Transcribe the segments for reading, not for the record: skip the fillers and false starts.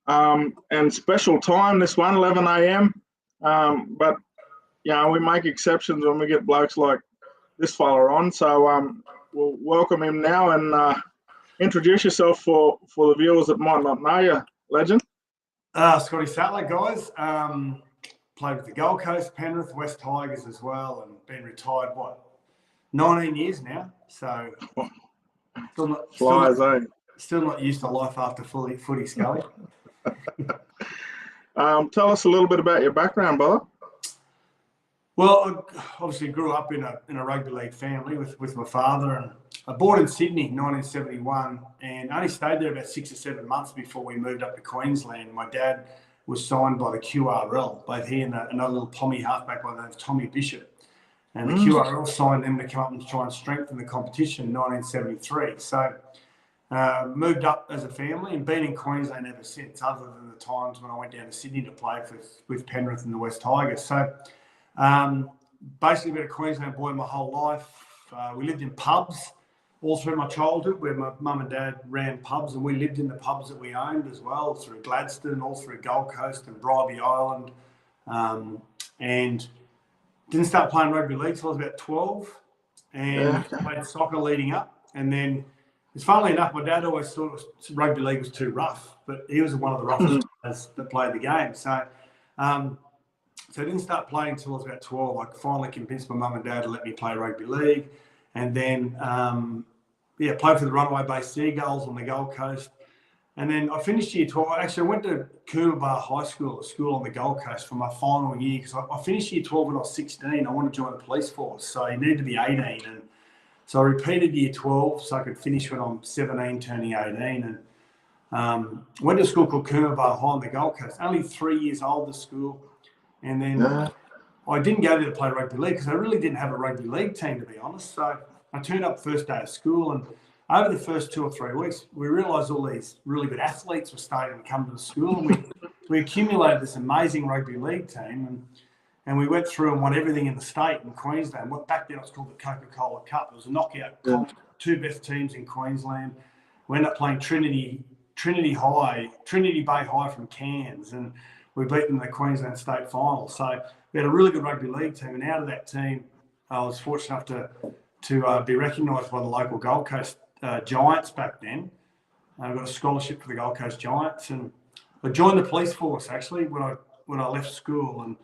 and special time this one, 11 a.m. But we make exceptions when we get blokes like this fella on. So we'll welcome him now and introduce yourself for the viewers that might not know you, legend. Scotty Sattler, guys. Played with the Gold Coast, Penrith, West Tigers as well, and been retired, 19 years now. So still not used to life after footy, Scully. Tell us a little bit about your background, brother. Well, I obviously grew up in a rugby league family with my father, and I born in Sydney in 1971, and only stayed there about 6 or 7 months before we moved up to Queensland. My dad was signed by the QRL, both he and another little Pommy halfback by the name of Tommy Bishop. And the QRL signed them to come up and try and strengthen the competition in 1973. So moved up as a family and been in Queensland ever since, other than the times when I went down to Sydney to play with Penrith and the West Tigers. So basically been a Queensland boy my whole life. We lived in pubs all through my childhood, where my mum and dad ran pubs, and we lived in the pubs that we owned as well, through Gladstone, all through Gold Coast and Bribie Island. And didn't start playing rugby league until I was about 12, and played soccer leading up. And then, it's funnily enough, my dad always thought rugby league was too rough, but he was one of the roughest players that played the game. So I didn't start playing until I was about 12. I finally convinced my mum and dad to let me play rugby league. And then, played for the Runaway Bay Seagulls on the Gold Coast. And then I finished year 12. Actually, I went to Coomera High School, a school on the Gold Coast, for my final year, because I finished year 12 when I was 16. I wanted to join the police force, so you needed to be 18. And so I repeated year 12 so I could finish when I'm 17, turning 18. And went to a school called Coomera High on the Gold Coast, only 3 years old, the school. And then I didn't go there to play rugby league because I really didn't have a rugby league team, to be honest. So I turned up first day of school, and over the first 2 or 3 weeks, we realised all these really good athletes were starting to come to the school, and we accumulated this amazing rugby league team, and we went through and won everything in the state in Queensland. Back then it was called the Coca-Cola Cup. It was a knockout comp, 2 best teams in Queensland. We ended up playing Trinity Bay High from Cairns, and we beat them in the Queensland State Final. So we had a really good rugby league team, and out of that team, I was fortunate enough to be recognised by the local Gold Coast Giants back then. I got a scholarship for the Gold Coast Giants, and I joined the police force actually when I left school, and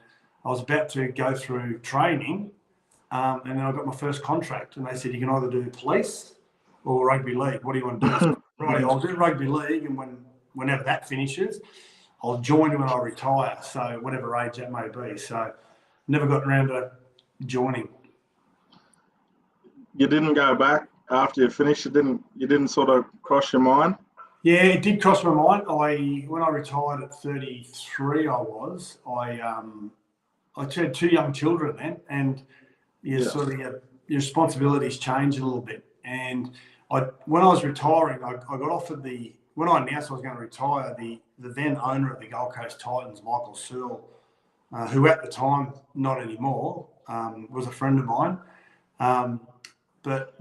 I was about to go through training, and then I got my first contract, and they said, you can either do police or rugby league. What do you want to do? So, right, I'll do rugby league, and whenever that finishes, I'll join when I retire, so whatever age that may be. So never got around to joining. You didn't go back after you finished? You didn't sort of cross your mind? Yeah, it did cross my mind. When I retired at 33, I had 2 young children then, and sort of your responsibilities change a little bit. And when I was retiring, I got offered when I announced I was going to retire, the then owner of the Gold Coast Titans, Michael Searle, who at the time, not anymore, was a friend of mine. But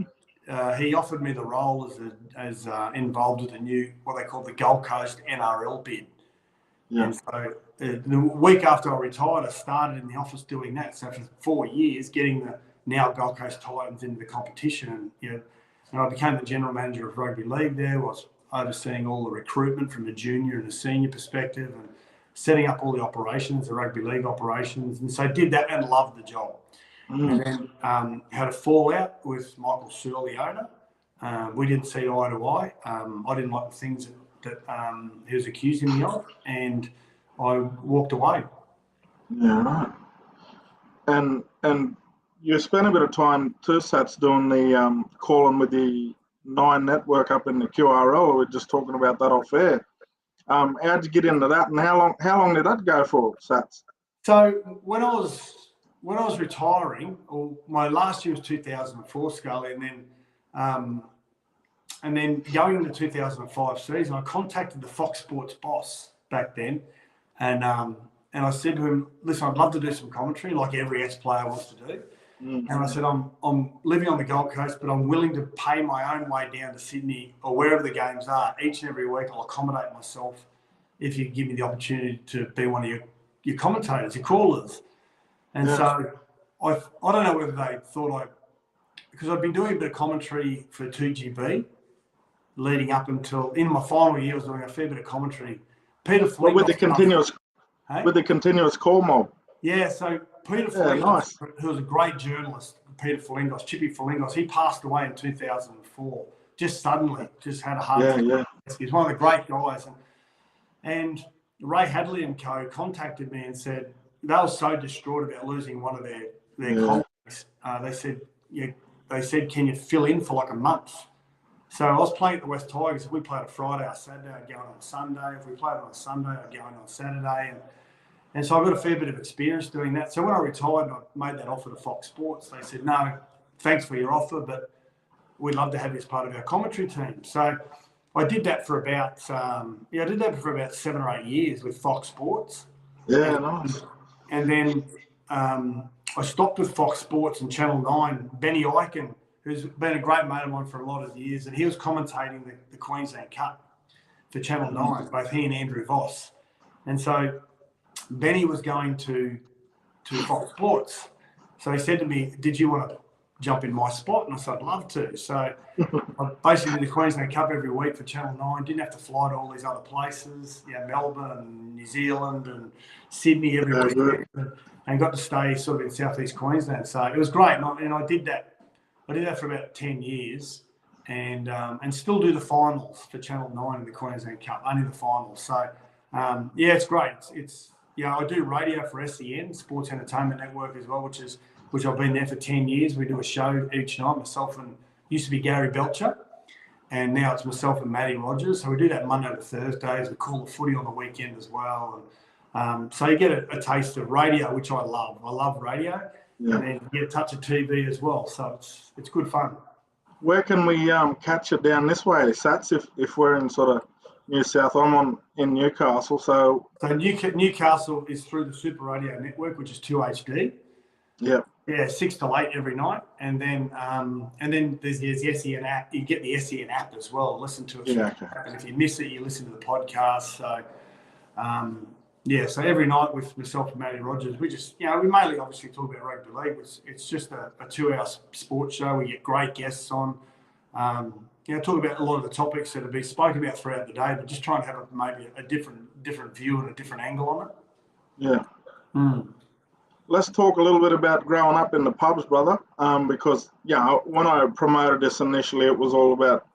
he offered me the role as involved with the new, what they call the Gold Coast NRL bid. Yeah. And so the week after I retired, I started in the office doing that. So for 4 years, getting the now Gold Coast Titans into the competition. And I became the general manager of rugby league there. Was overseeing all the recruitment from a junior and a senior perspective, and setting up all the operations, the rugby league operations. And so did that and loved the job. And then had a fallout with Michael Searle, the owner. We didn't see eye to eye. I didn't like the things that he was accusing me of, and I walked away. Yeah, right. And you spent a bit of time too, Sats, doing the calling with the 9 network up in the QRL. We were just talking about that off air. How'd you get into that, and how long did that go for, Sats? So when I was retiring, or my last year was 2004, Scully, and then going into 2005 season, I contacted the Fox Sports boss back then, and I said to him, listen, I'd love to do some commentary like every ex-player wants to do. And I said, I'm living on the Gold Coast, but I'm willing to pay my own way down to Sydney or wherever the games are. Each and every week I'll accommodate myself if you give me the opportunity to be one of your commentators, your callers. And so I don't know whether they thought because I'd been doing a bit of commentary for 2GB leading up until, in my final year, I was doing a fair bit of commentary. Peter Flynn. With the continuous call mob. Yeah, so Peter Flingos, nice. who was a great journalist, Peter Flingos, Chippy Flingos, he passed away in 2004, just suddenly, just had a heart attack. Yeah. He's one of the great guys. And Ray Hadley and co contacted me and said they were so distraught about losing one of their colleagues. They said, can you fill in for like a month? So I was playing at the West Tigers. If we played a Friday or Saturday, I'd go on Sunday. If we played on a Sunday, I'd go on Saturday. And so I got a fair bit of experience doing that. So when I retired and I made that offer to Fox Sports, they said, no, thanks for your offer, but we'd love to have you as part of our commentary team. So I did that for about 7 or 8 years with Fox Sports. Yeah, nice. And then I stopped with Fox Sports and Channel 9. Benny Eichen, who's been a great mate of mine for a lot of years, and he was commentating the Queensland Cup for Channel 9, both he and Andrew Voss. And so Benny was going to Fox Sports. So he said to me, did you want to jump in my spot? And I said, I'd love to. So I basically did the Queensland Cup every week for Channel 9. Didn't have to fly to all these other places, Melbourne and New Zealand and Sydney every week, and got to stay sort of in southeast Queensland. So it was great. And I did that. I did that for about 10 years and still do the finals for Channel 9 in the Queensland Cup, only the finals. So, it's great. It's I do radio for SEN, Sports Entertainment Network as well, which I've been there for 10 years. We do a show each night, myself and used to be Gary Belcher, and now it's myself and Matty Rogers. So we do that Monday to Thursdays. We call the footy on the weekend as well. And so you get a taste of radio, which I love. I love radio. Yeah. And then you get a touch of TV as well. So it's good fun. Where can we catch it down this way, Sats, if we're in sort of New South? I'm in Newcastle. So Newcastle is through the Super Radio Network, which is 2HD. Yeah. Yeah, 6 to 8 every night. And then there's the SEN app. You get the SEN app as well. Listen to it. Yeah, okay. And if you miss it, you listen to the podcast. So, so every night with myself and Matty Rogers, we just, we mainly obviously talk about rugby league. It's just a 2-hour sports show. We get great guests on. Talk about a lot of the topics that have been spoken about throughout the day, but just try and have maybe a different view and a different angle on it. Yeah. Let's talk a little bit about growing up in the pubs, brother. Because when I promoted this initially, it was all about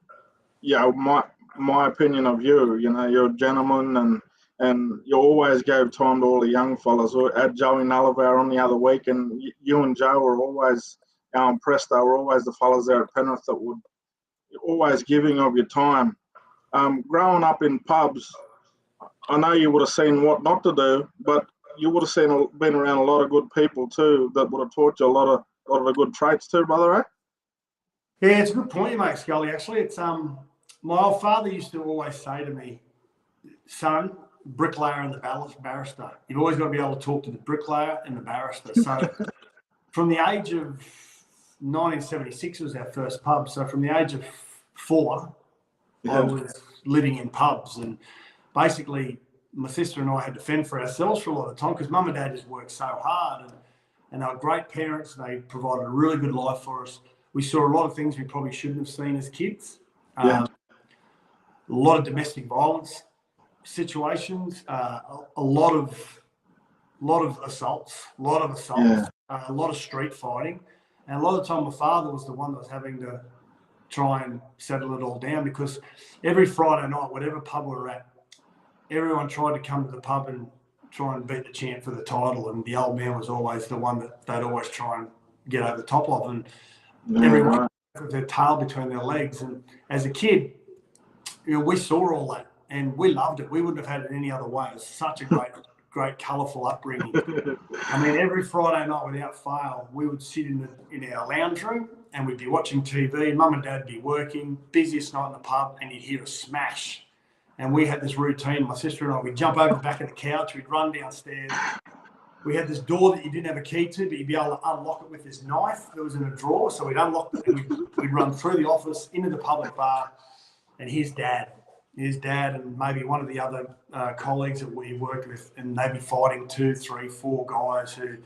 my opinion of you. You're a gentleman and you always gave time to all the young fellas. We had Joey Nullivar on the other week, and you and Joe were always impressed. They were always the fellas there at Penrith that would always giving of your time. Growing up in pubs, I know you would have seen what not to do, but you would have been around a lot of good people too that would have taught you a lot of the good traits too, brother. Eh? Yeah, it's a good point you make, Scully. Actually, it's my old father used to always say to me, son, bricklayer and the barrister. You've always got to be able to talk to the bricklayer and the barrister. So from the age of 1976 was our first pub. So from the age of 4, I was living in pubs, and basically my sister and I had to fend for ourselves for a lot of the time because mum and dad just worked so hard, and they were great parents. They provided a really good life for us. We saw a lot of things we probably shouldn't have seen as kids. A lot of domestic violence situations, a lot of assaults, a lot of street fighting. And a lot of the time my father was the one that was having to try and settle it all down, because every Friday night, whatever pub we were at, everyone tried to come to the pub and try and beat the champ for the title, and the old man was always the one that they'd always try and get over the top of, and everyone with their tail between their legs. And as a kid, we saw all that and we loved it. We wouldn't have had it any other way. It was such a great colourful upbringing. I mean, every Friday night without fail, we would sit in our lounge room and we'd be watching TV. Mum and Dad would be working, busiest night in the pub, and you'd hear a smash. And we had this routine, my sister and I, we'd jump over the back of the couch, we'd run downstairs. We had this door that you didn't have a key to, but you'd be able to unlock it with this knife that was in a drawer. So we'd unlock it and we'd run through the office into the public bar, and here's Dad. his dad and maybe one of the other colleagues that we worked with, and they'd be fighting 2, 3, 4 guys who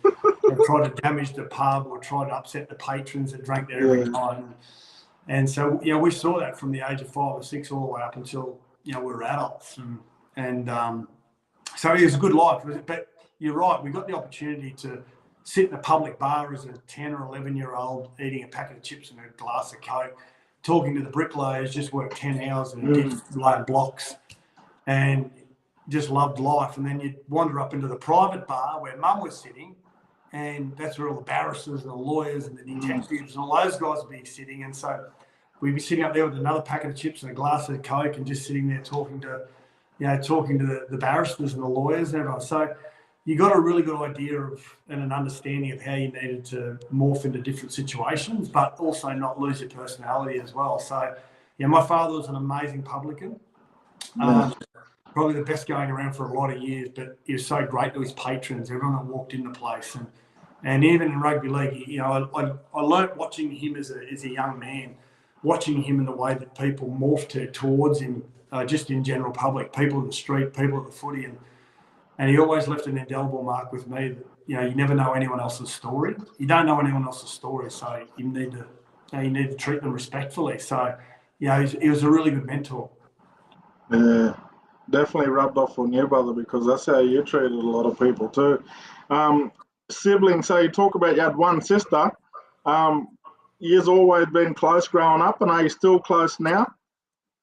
have tried to damage the pub or tried to upset the patrons that drank there every night. And so, we saw that from the age of 5 or 6 all the way up until, we were adults. And so it was a good life. But you're right, we got the opportunity to sit in a public bar as a 10 or 11-year-old eating a packet of chips and a glass of Coke, talking to the bricklayers, just worked 10 hours and did laying blocks and just loved life. And then you'd wander up into the private bar where Mum was sitting, and that's where all the barristers and the lawyers and the detectives and all those guys would be sitting. And so we'd be sitting up there with another packet of chips and a glass of Coke and just sitting there talking to the barristers and the lawyers and everyone. So you got a really good idea of and an understanding of how you needed to morph into different situations, but also not lose your personality as well. So, my father was an amazing publican, probably the best going around for a lot of years, but he was so great to his patrons, everyone that walked in the place. And even in rugby league, I learnt watching him as a young man, watching him in the way that people morphed towards him, just in general public, people in the street, people at the footy. And he always left an indelible mark with me that, you never know anyone else's story. You don't know anyone else's story, so you need to treat them respectfully. So, he was a really good mentor. Yeah, definitely rubbed off on you, brother, because that's how you treated a lot of people too. Siblings, so you talk about you had one sister. You've always been close growing up, and are you still close now?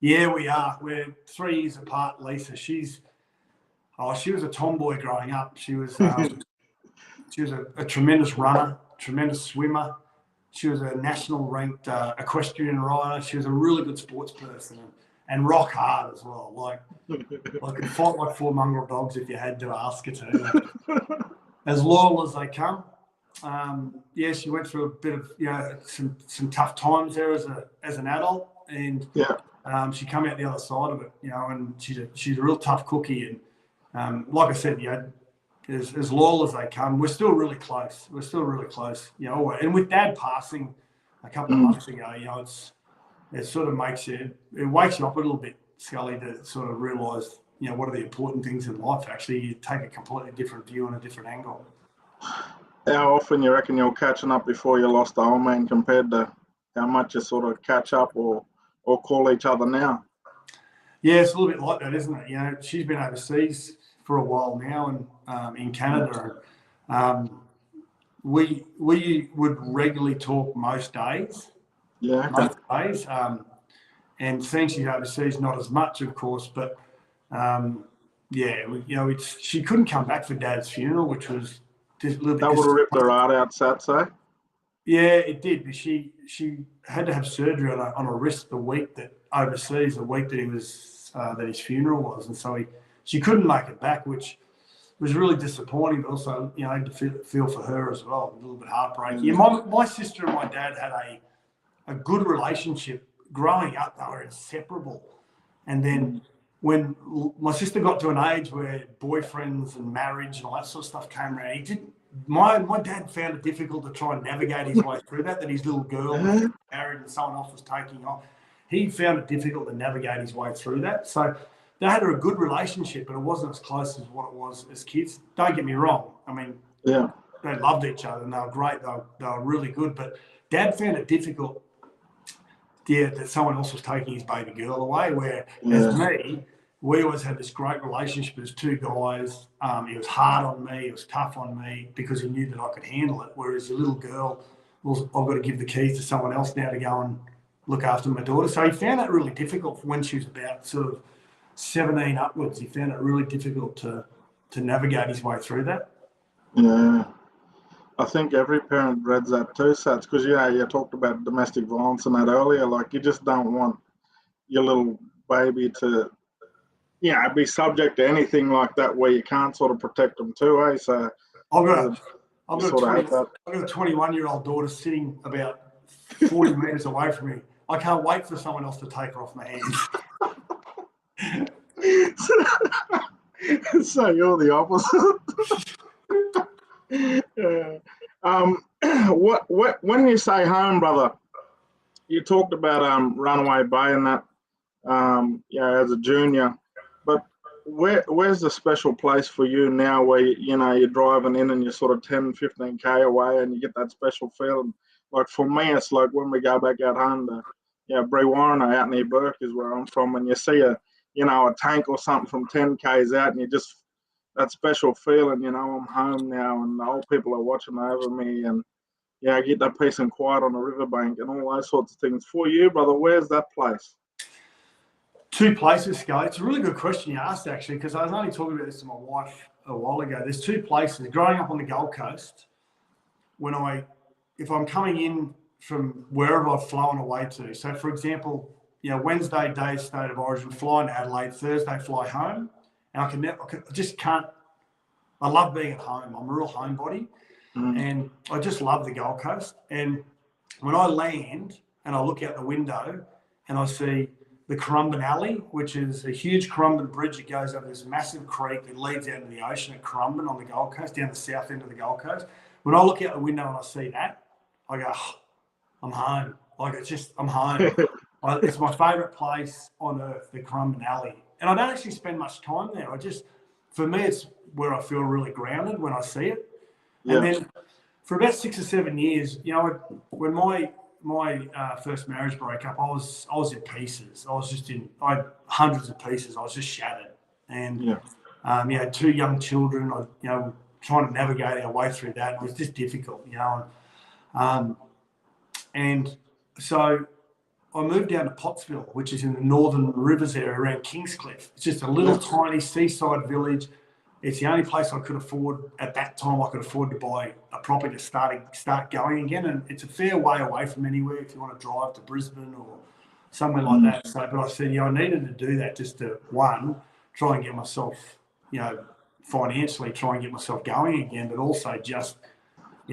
Yeah, we are. We're 3 years apart, Lisa. She was a tomboy growing up. She was a tremendous runner, tremendous swimmer. She was a national ranked equestrian rider. She was a really good sports person and rock hard as well. Like could fight like 4 mongrel dogs if you had to ask her to. As loyal as they come. She went through a bit of some tough times there as an adult, and she came out the other side of it. And she's a real tough cookie. And like I said, as loyal as they come, we're still really close. And with Dad passing a couple of months ago, it sort of wakes you up a little bit, Scully, to sort of realise, what are the important things in life. Actually, you take a completely different view and a different angle. How often you reckon you're catching up before you lost the old man compared to how much you sort of catch up or call each other now? Yeah, it's a little bit like that, isn't it? She's been overseas for a while now, and in Canada. We would regularly talk most days. Yeah. Most days. And seeing she's overseas, not as much, of course, but she couldn't come back for Dad's funeral, which was just a little bit. That would have ripped her heart out, Satsay. Yeah, it did. But she had to have surgery on a wrist the week that he was that his funeral was, and so she couldn't make it back, which was really disappointing. But also, I had to feel for her as well, a little bit heartbreaking. Yeah, my sister and my dad had a good relationship growing up. They were inseparable, and then when my sister got to an age where boyfriends and marriage and all that sort of stuff came around, my dad found it difficult to try and navigate his way through that his little girl was married and someone else was taking off. He found it difficult to navigate his way through that. So they had a good relationship, but it wasn't as close as what it was as kids. Don't get me wrong. I mean, they loved each other and they were great. They were really good. But Dad found it difficult, that someone else was taking his baby girl away, as me, we always had this great relationship as two guys. He was hard on me. He was tough on me because he knew that I could handle it. Whereas the little girl, I've got to give the keys to someone else now to go and look after my daughter. So he found that really difficult when she was about sort of 17 upwards. He found it really difficult to navigate his way through that. Yeah. I think every parent dreads that too, Sats, because, you talked about domestic violence and that earlier. Like, you just don't want your little baby to, be subject to anything like that where you can't sort of protect them too, eh? So I've got a 21-year-old daughter sitting about 40 metres away from me. I can't wait for someone else to take her off my hands. So you're the opposite. When you say home, brother, you talked about Runaway Bay and that. as a junior. But where's the special place for you now where, you're driving in and you're sort of 10, 15K away and you get that special feeling? Like for me, it's like when we go back out home to, Brewarrina out near Burke is where I'm from, and you see a tank or something from 10Ks out and you just, that special feeling, I'm home now and the old people are watching over me, and I get that peace and quiet on the riverbank and all those sorts of things. For you, brother, where's that place? Two places, Scully. It's a really good question you asked, actually, because I was only talking about this to my wife a while ago. There's two places. Growing up on the Gold Coast, if I'm coming in from wherever I've flown away to, so for example, Wednesday day state of origin, fly into Adelaide, Thursday fly home, and I just can't. I love being at home. I'm a real homebody, and I just love the Gold Coast. And when I land and I look out the window and I see the Currumbin Alley, which is a huge Currumbin bridge that goes over this massive creek that leads out into the ocean at Currumbin on the Gold Coast, down the south end of the Gold Coast. When I look out the window and I see that, I go, I'm home. I'm home. It's my favourite place on earth, the Currumbin Alley. And I don't actually spend much time there. For me, it's where I feel really grounded when I see it. Yeah. And then for about 6 or 7 years, when my first marriage broke up, I was in pieces. I had hundreds of pieces. I was just shattered. And, two young children, trying to navigate our way through that. It was just difficult, and so I moved down to Pottsville, which is in the Northern Rivers area around Kingscliff. It's just a little tiny seaside village. It's the only place I could afford at that time. I could afford to buy a property to start going again, and it's a fair way away from anywhere if you want to drive to Brisbane or somewhere like that. So, but I said, I needed to do that just to try and get myself, financially, try and get myself going again, but also just,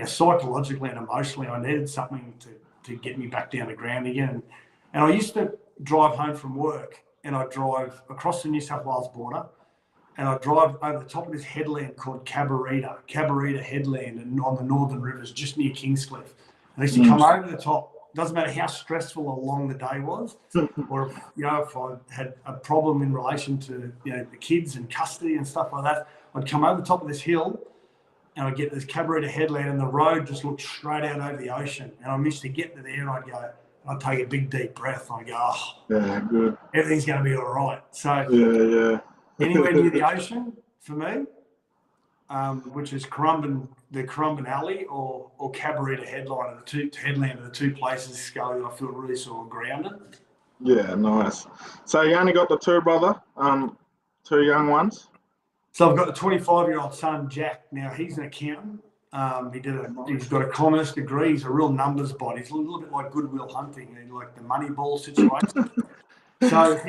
psychologically and emotionally, I needed something to get me back down to ground again. And I used to drive home from work, and I'd drive across the New South Wales border, and I'd drive over the top of this headland called Cabarita Headland, and on the Northern Rivers, just near Kingscliff. And I used to come over the top. Doesn't matter how stressful or long the day was, or if I had a problem in relation to the kids and custody and stuff like that, I'd come over the top of this hill, and I'd get this Cabarita Headland, and the road just looked straight out over the ocean. And I used to get to there, and I'd take a big deep breath, and I'd go, good. Everything's going to be all right. So anywhere near the ocean for me, which is the Currumbin Alley or Cabarita Headland are the two places, Scully, that I feel really sort of grounded. Yeah, nice. So you only got the two, brother? Two young ones? So I've got the 25-year-old son, Jack. Now, he's an accountant. He's got a commerce degree. He's a real numbers bot. He's a little bit like Goodwill Hunting, like the Moneyball situation. So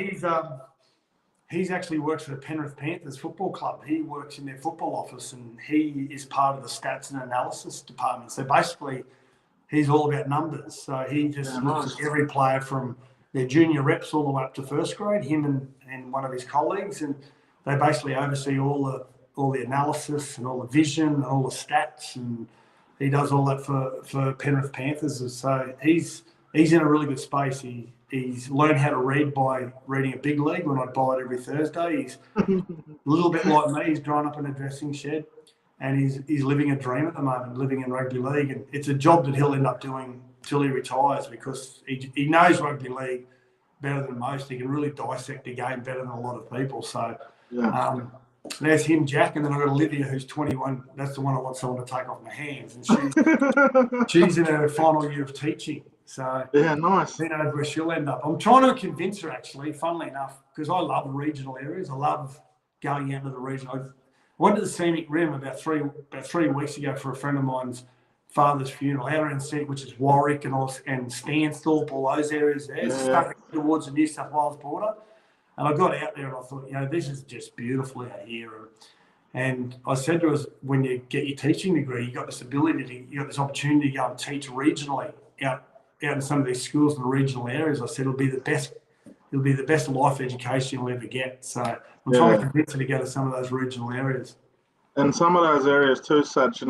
he's actually works for the Penrith Panthers Football Club. He works in their football office, and he is part of the stats and analysis department. So basically, he's all about numbers. So he just looks at every player from their junior reps all the way up to first grade, him and one of his colleagues, and they basically oversee all the analysis and all the vision and all the stats, and he does all that for Penrith Panthers. So he's in a really good space. He's learned how to read by reading a big league when I buy it every Thursday. He's a little bit like me. He's grown up in a dressing shed, and he's living a dream at the moment, living in rugby league. And it's a job that he'll end up doing till he retires, because he knows rugby league better than most. He can really dissect the game better than a lot of people. So there's him, Jack, and then I've got Olivia, who's 21. That's the one I want someone to take off my hands. And she's in her final year of teaching. So nice. Who knows where she'll end up. I'm trying to convince her, actually, funnily enough, because I love regional areas. I love going out to the region. I went to the Scenic Rim about three weeks ago for a friend of mine's father's funeral, out around Scenic, which is Warwick and Stansthorpe, all those areas there, stuck towards the New South Wales border. And I got out there and I thought, this is just beautiful out here. And I said to her, when you get your teaching degree, you got this opportunity to go and teach regionally out in some of these schools in the regional areas. I said it'll be the best life education you'll ever get. So I'm trying to convince her to go to some of those regional areas. And some of those areas too, such,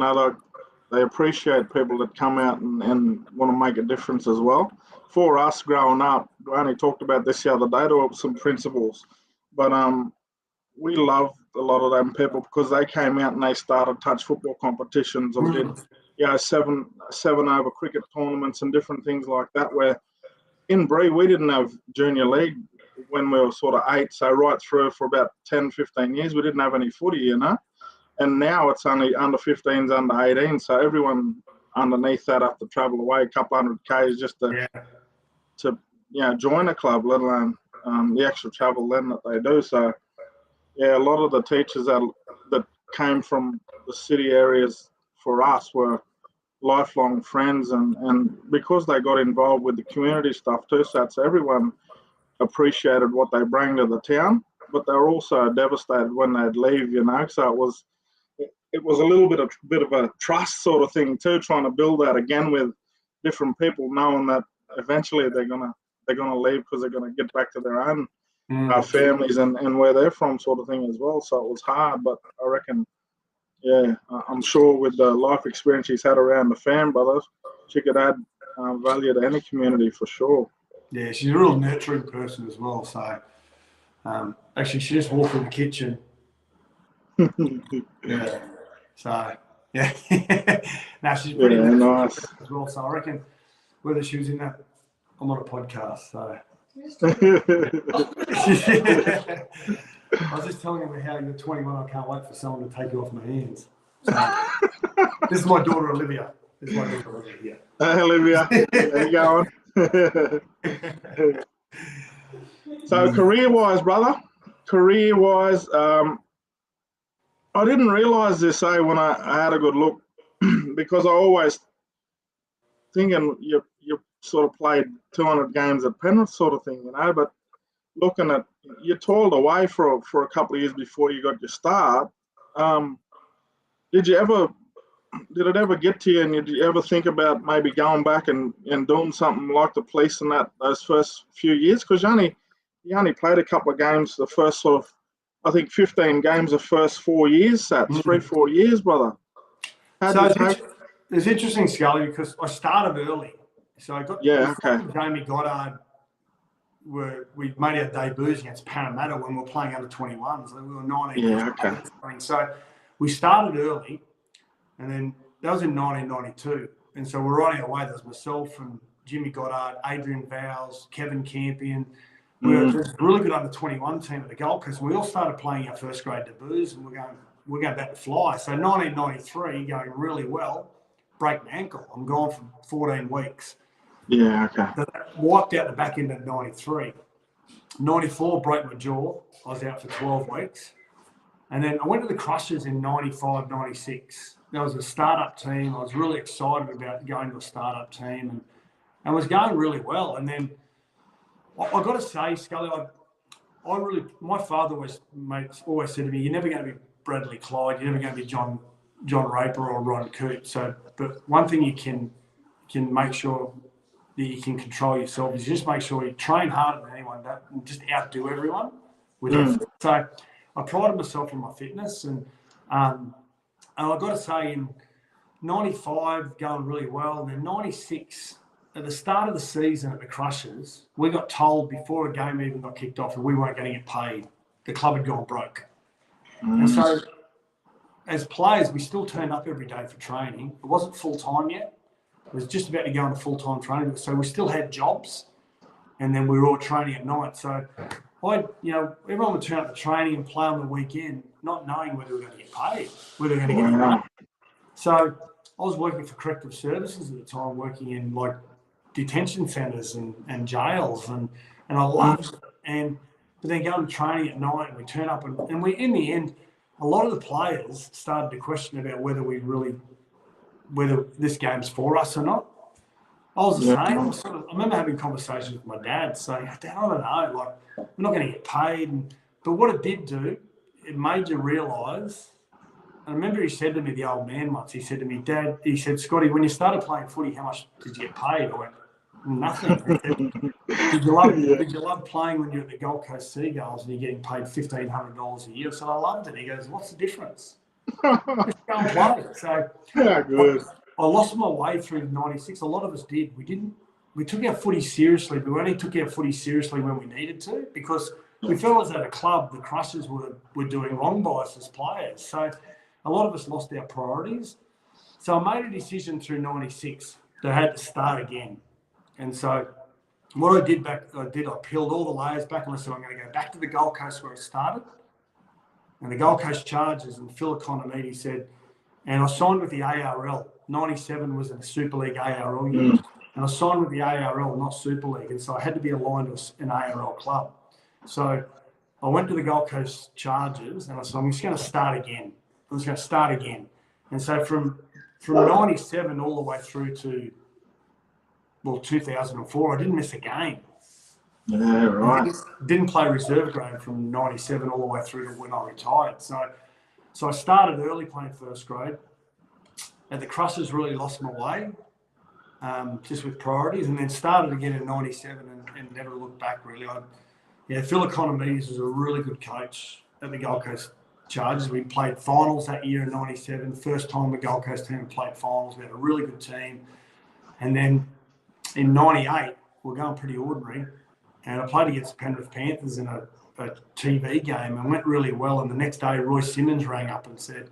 they appreciate people that come out and want to make a difference as well. for us growing up, I only talked about this the other day to some principals, but we loved a lot of them people because they came out and they started touch football competitions or did, seven over cricket tournaments and different things like that. Where in Bree, we didn't have junior league when we were sort of 8, so right through for about 10, 15 years, we didn't have any footy, you know. And now it's only under 15s, under 18, so everyone underneath that have to travel away a couple hundred Ks just to join a club, let alone the extra travel then that they do. So, yeah, a lot of the teachers that came from the city areas for us were lifelong friends, and because they got involved with the community stuff too, so everyone appreciated what they bring to the town, but they were also devastated when they'd leave, you know. So it was a little bit of a trust sort of thing too, trying to build that again with different people, knowing that eventually they're gonna leave because they're gonna get back to their own families and where they're from, sort of thing as well. So it was hard, but I reckon, yeah, I'm sure with the life experience she's had around the fam brothers, she could add value to any community for sure. Yeah, she's a real nurturing person as well. So actually, she just walked in the kitchen. Yeah. So yeah, now she's pretty nice as well. So I reckon whether she was in that, I'm on a podcast. So I was just telling her how you're 21. I can't wait for someone to take you off my hands. So, this is my daughter Olivia. Yeah. Olivia, there you going? So career-wise, brother, I didn't realise this, when I had a good look, because I always thinking you sort of played 200 games at Penrith sort of thing, you know, but looking at, you toiled away for a couple of years before you got your start. Did it ever get to you, and did you ever think about maybe going back and doing something like the police in those first few years? Because you only played a couple of games the first sort of, I think 15 games the first 4 years, Sats, 3-4 years, brother. It's interesting, Scully, because I started early. So I got Jamie Goddard. We made our debuts against Parramatta when we were playing under 21s. So we were 19. Yeah, okay. So we started early, and then that was in 1992. And so we're riding away. There's myself and Jimmy Goddard, Adrian Vowles, Kevin Campion. We were a really good under 21 team at the Gold Coast. We all started playing our first grade debuts, and we're going back to fly. So 1993 going really well. Break my ankle. I'm gone for 14 weeks. Yeah, okay. So that wiped out the back end of 93. 94 broke my jaw. I was out for 12 weeks. And then I went to the Crushers in 95, 96. That was a startup team. I was really excited about going to a startup team and was going really well. And then I got to say, Scully, my father always said to me, "You're never going to be Bradley Clyde. You're never going to be John Raper or Ron Coote." So, but one thing you can make sure that you can control yourself is just make sure you train harder than anyone, and just outdo everyone with it. So, I prided myself on my fitness, and I got to say, in 95 going really well, and then 96. At the start of the season at the Crushers, we got told before a game even got kicked off that we weren't going to get paid. The club had gone broke. And so as players, we still turned up every day for training. It wasn't full-time yet. It was just about to go into full-time training. So we still had jobs, and then we were all training at night. So everyone would turn up to training and play on the weekend, not knowing whether we were going to get paid, whether we were going to get money. So I was working for corrective services at the time, working in like detention centres and jails, and I loved it. But then going to training at night, and we turn up, and we, in the end, a lot of the players started to question about whether this game's for us or not. I was the same. I remember having conversations with my dad saying, "Dad, I don't know, like, we're not going to get paid." But what it did do, it made you realise. I remember he said to me, the old man once, he said to me, "Dad," he said, "Scotty, when you started playing footy, how much did you get paid?" I went, "Nothing." He said, did you love playing when you're at the Gold Coast Seagulls and you're getting paid $1,500 a year? So I loved it. He goes, "What's the difference?" Just go and play. So good. I lost my way through 96. A lot of us did. We didn't we took our footy seriously, but we only took our footy seriously when we needed to, because we felt as at a club the Crushers were doing wrong by us as players. So a lot of us lost our priorities. So I made a decision through 96 that I had to start again. And so what I peeled all the layers back and I said, I'm going to go back to the Gold Coast where it started. And the Gold Coast Chargers, and Phil Economidi said, and I signed with the ARL. 97 was a Super League ARL year. And I signed with the ARL, not Super League. And so I had to be aligned with an ARL club. So I went to the Gold Coast Chargers and I said, I'm just going to start again. And so from 97 all the way through to, 2004, I didn't miss a game. Yeah, right. Didn't play reserve grade from 97 all the way through to when I retired. So I started early playing first grade. And the Crushers really lost my way, just with priorities, and then started again in 97 and never looked back really. Phil Economidis was a really good coach at the Gold Coast Chargers. We played finals that year in 97. First time the Gold Coast team played finals. We had a really good team. And then in 98, we're going pretty ordinary. And I played against the Penrith Panthers in a TV game and went really well. And the next day, Roy Simmons rang up and said,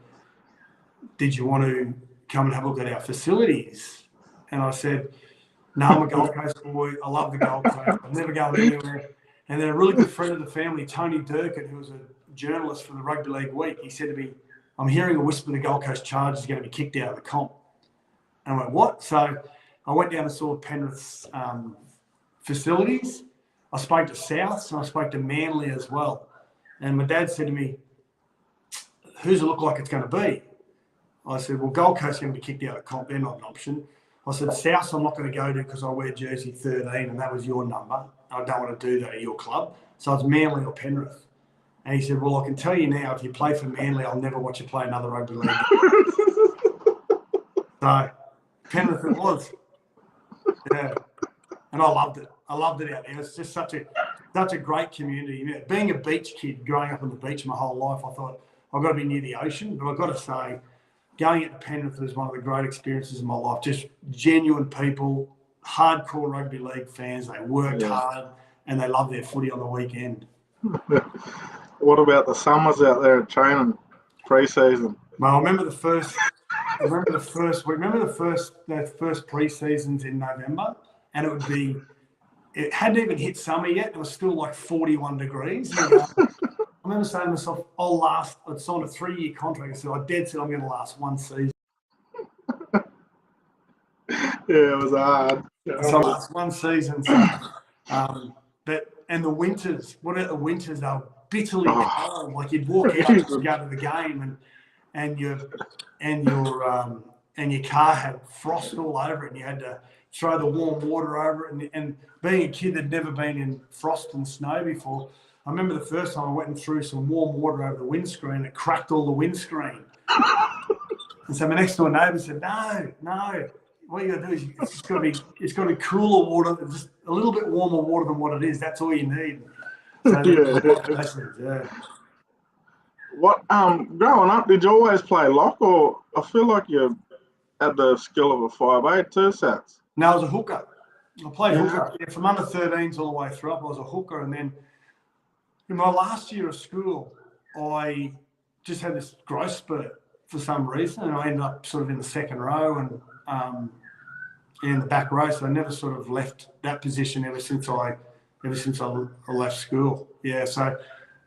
did you want to come and have a look at our facilities? And I said, no, I'm a Gold Coast boy. I love the Gold Coast. I'm never going anywhere. And then a really good friend of the family, Tony Durkin, who was a journalist for the Rugby League Week, he said to me, I'm hearing a whisper the Gold Coast Chargers are going to be kicked out of the comp. And I went, what? So I went down and saw Penrith's facilities. I spoke to Souths and I spoke to Manly as well. And my dad said to me, who's it look like it's going to be? I said, well, Gold Coast is going to be kicked out of comp. They're not an option. I said, Souths I'm not going to go to because I wear jersey 13 and that was your number. I don't want to do that at your club. So it's Manly or Penrith. And he said, well, I can tell you now, if you play for Manly, I'll never watch you play another rugby league. So Penrith it was. Yeah. And I loved it. I loved it out there. It's just such a great community. Being a beach kid, growing up on the beach my whole life, I thought, I've got to be near the ocean. But I've got to say, going into Penrith was one of the great experiences of my life. Just genuine people, hardcore rugby league fans. They worked hard and they love their footy on the weekend. What about the summers out there at training, pre-season? Well, I remember the first pre-seasons in November, and it hadn't even hit summer yet. It was still like 41 degrees. I remember saying to myself, I'd signed a 3-year contract. I said, I'm going to last one season. Yeah, it was hard. So I last one season. So, and the winters, what about the winters? They were bitterly cold. Like you'd walk out to go to the game and your car had frost all over it and you had to throw the warm water over it. And being a kid that'd never been in frost and snow before, I remember the first time I went and threw some warm water over the windscreen, it cracked all the windscreen. And so my next door neighbour said, no, what you got to do is it's got to be cooler water, just a little bit warmer water than what it is. That's all you need. So What growing up, did you always play lock, or I feel like you had the skill of a 5'8" too, Sats? No, I was a hooker. I played hooker. Yeah, from under 13s all the way through up, I was a hooker. And then in my last year of school, I just had this growth spurt for some reason, and I ended up sort of in the second row and in the back row. So I never sort of left that position ever since I left school. Yeah, so I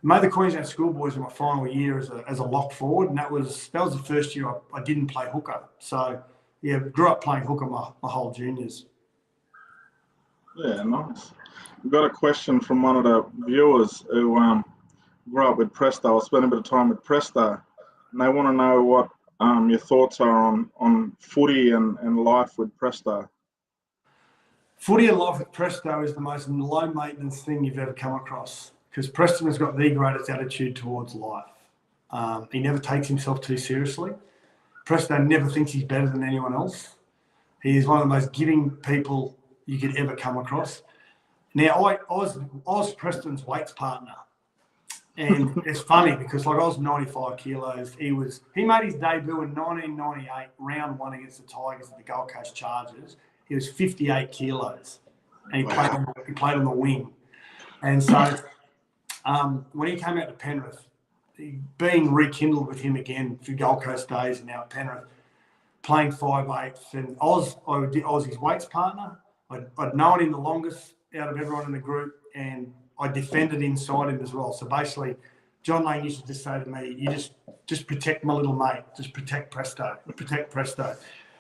made the Queensland Schoolboys in my final year as a lock forward, and that was the first year I didn't play hooker. So yeah, grew up playing hooker my whole juniors. Yeah, nice. We've got a question from one of the viewers who grew up with Presto, spent a bit of time with Presto, and they want to know what your thoughts are on footy and life with Presto. Footy and life with Presto is the most low maintenance thing you've ever come across, because Preston has got the greatest attitude towards life. He never takes himself too seriously. Presto never thinks he's better than anyone else. He is one of the most giving people you could ever come across. Now, I was Preston's weights partner. And it's funny because like I was 95 kilos. He made his debut in 1998, round 1 against the Tigers at the Gold Coast Chargers. He was 58 kilos. and he played on the wing. And so when he came out to Penrith, being rekindled with him again for Gold Coast days and now at Penrith, playing 5'8", and I was his weights partner. I'd known him the longest out of everyone in the group, and I defended inside him as well. So basically, John Lane used to just say to me, "You just protect my little mate, just protect Presto.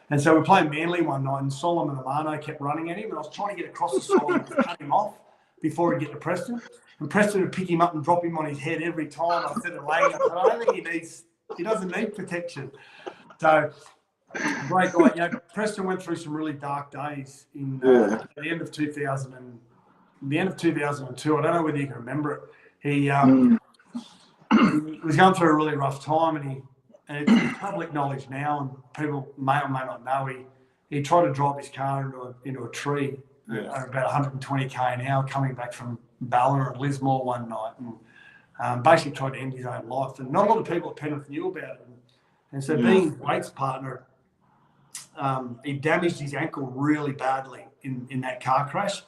And so we're playing Manly one night, and Solomon Amano kept running at him, and I was trying to get across the Solomon to cut him off before he'd get to Preston. And Preston would pick him up and drop him on his head every time. I said to Lane, I don't think he doesn't need protection. So, great guy. You know, Preston went through some really dark days at the end of 2000 and the end of 2002. I don't know whether you can remember it. He was going through a really rough time, and it's public knowledge now, and people may or may not know. He tried to drive his car into a tree at about 120k an hour, coming back from Ballina and Lismore one night, and basically tried to end his own life. And not a lot of people at Penrith knew about it. And so, being his weights partner, he damaged his ankle really badly in that car crash.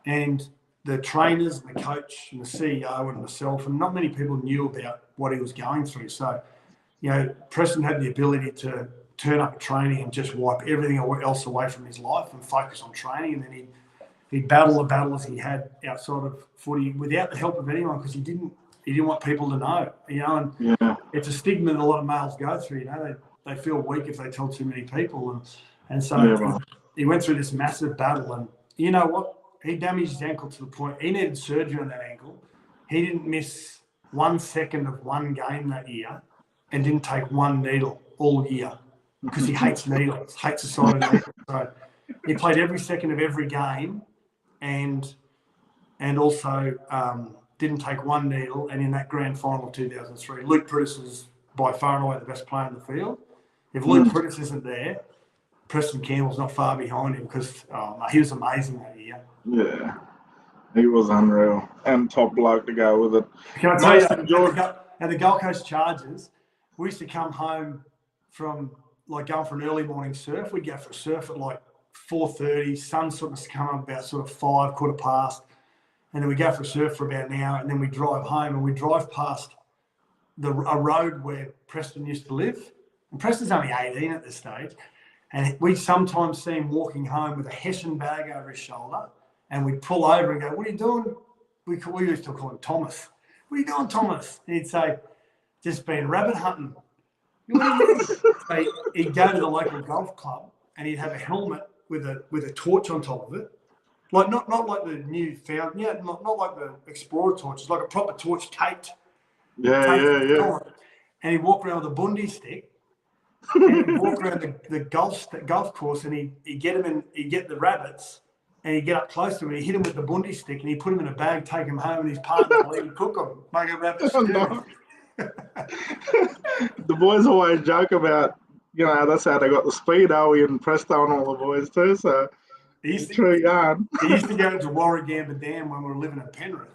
And the trainers and the coach and the CEO and myself, and not many people knew about what he was going through. So, you know, Preston had the ability to turn up at training and just wipe everything else away from his life and focus on training. And then he'd battle the battles he had outside of footy without the help of anyone, because he didn't want people to know, you know. And it's a stigma that a lot of males go through, you know. They feel weak if they tell too many people. And so he went through this massive battle. And you know what? He damaged his ankle to the point he needed surgery on that ankle. He didn't miss 1 second of one game that year and didn't take one needle all year, because he hates needles, hates the sight of needles. So he played every second of every game and also didn't take one needle. And in that grand final of 2003, Luke Prittis was by far and away the best player in the field. If Luke Prittis isn't there, Preston Campbell's not far behind him, because he was amazing that year. Yeah, he was unreal and top bloke to go with it. Can I tell you, at the Gold Coast Chargers, we used to come home from like going for an early morning surf. We'd go for a surf at like 4:30. Sun sort of come up about sort of 5, quarter past, and then we go for a surf for about an hour, and then we drive home, and we drive past a road where Preston used to live. And Preston's only 18 at this stage. And we sometimes see him walking home with a Hessian bag over his shoulder, and we'd pull over and go, "What are you doing?" We used to call him Thomas. "What are you doing, Thomas?" And he'd say, "Just been rabbit hunting." So he'd go to the local golf club, and he'd have a helmet with a torch on top of it. Like not like the new found, not like the Explorer torch. It's like a proper torch taped. Yeah. And he'd walk around with a bundi stick, and he'd walk around the golf course, and he'd get him in. He'd get the rabbits, and he'd get up close to him. He'd hit him with the bundi stick, and he'd put him in a bag, take him home, and his partner would cook them, make a rabbit stew. The boys always joke about, you know, that's how they got the speed, and Presto and all the boys too. So true yarn. He used to go to Warragamba Dam when we were living in Penrith,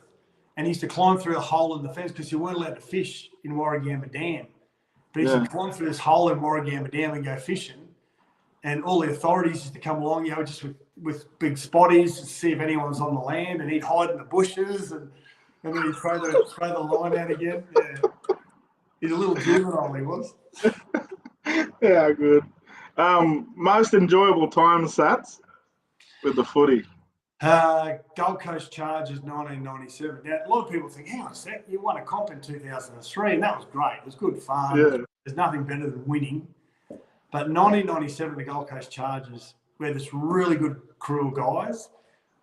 and he used to climb through a hole in the fence, because you weren't allowed to fish in Warragamba Dam. But he used to climb through this hole in Warragamba Dam and go fishing, and all the authorities used to come along, you know, just with big spotties to see if anyone was on the land, and he'd hide in the bushes, and then he'd throw the line out again. Yeah. He's a little juvenile, he was. Yeah, good. Most enjoyable time, Sats, with the footy? Gold Coast Chargers 1997. Now, a lot of people think, hang on a sec, you won a comp in 2003, and that was great. It was good fun. Yeah. There's nothing better than winning. But 1997, the Gold Coast Chargers, we had this really good crew of guys,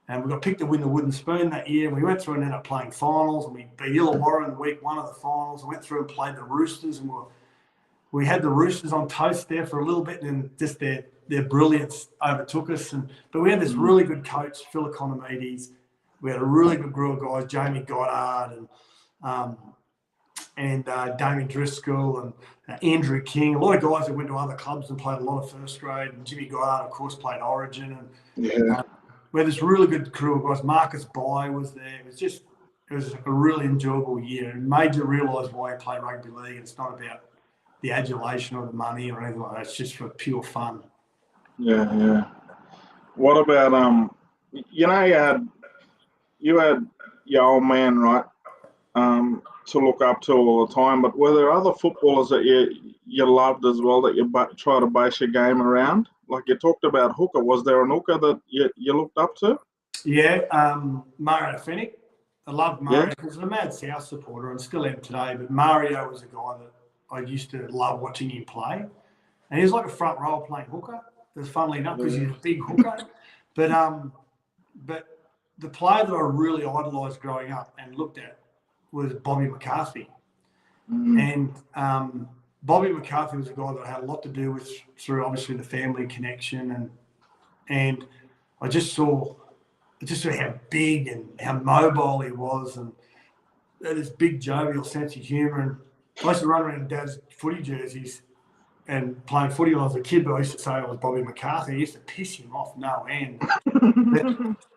and we got picked to win the Wooden Spoon that year. We went through and ended up playing finals, and we beat Illawarra in week 1 of the finals. We went through and played the Roosters, and we had the Roosters on toast there for a little bit, and then just their brilliance overtook us. But we had this really good coach, Phil Economides. We had a really good group of guys, Jamie Goddard and Damien Driscoll and Andrew King. A lot of guys that went to other clubs and played a lot of first grade. And Jimmy Goddard, of course, played Origin. And we had this really good crew of guys. Marcus Bai was there. It was a really enjoyable year. It made you realise why you play rugby league. It's not about the adulation or the money or anything like that. It's just for pure fun. Yeah. What about You know, you had your old man, right, to look up to all the time. But were there other footballers that you loved as well that you try to base your game around? Like you talked about hooker. Was there an hooker that you looked up to? Yeah, Mario Fennick. I loved Yeah. Mario. I was a mad South supporter and still am today. But Mario was a guy that I used to love watching him play. And he was like a front row playing hooker. It was funnily enough because he's a big hooker. But the player that I really idolised growing up and looked at was Bobby McCarthy. And Bobby McCarthy was a guy that I had a lot to do with through obviously the family connection and I just saw how big and how mobile he was and this big jovial sense of humour. And I used to run around in Dad's footy jerseys and playing footy when I was a kid, but I used to say I was Bobby McCarthy. I used to piss him off no end.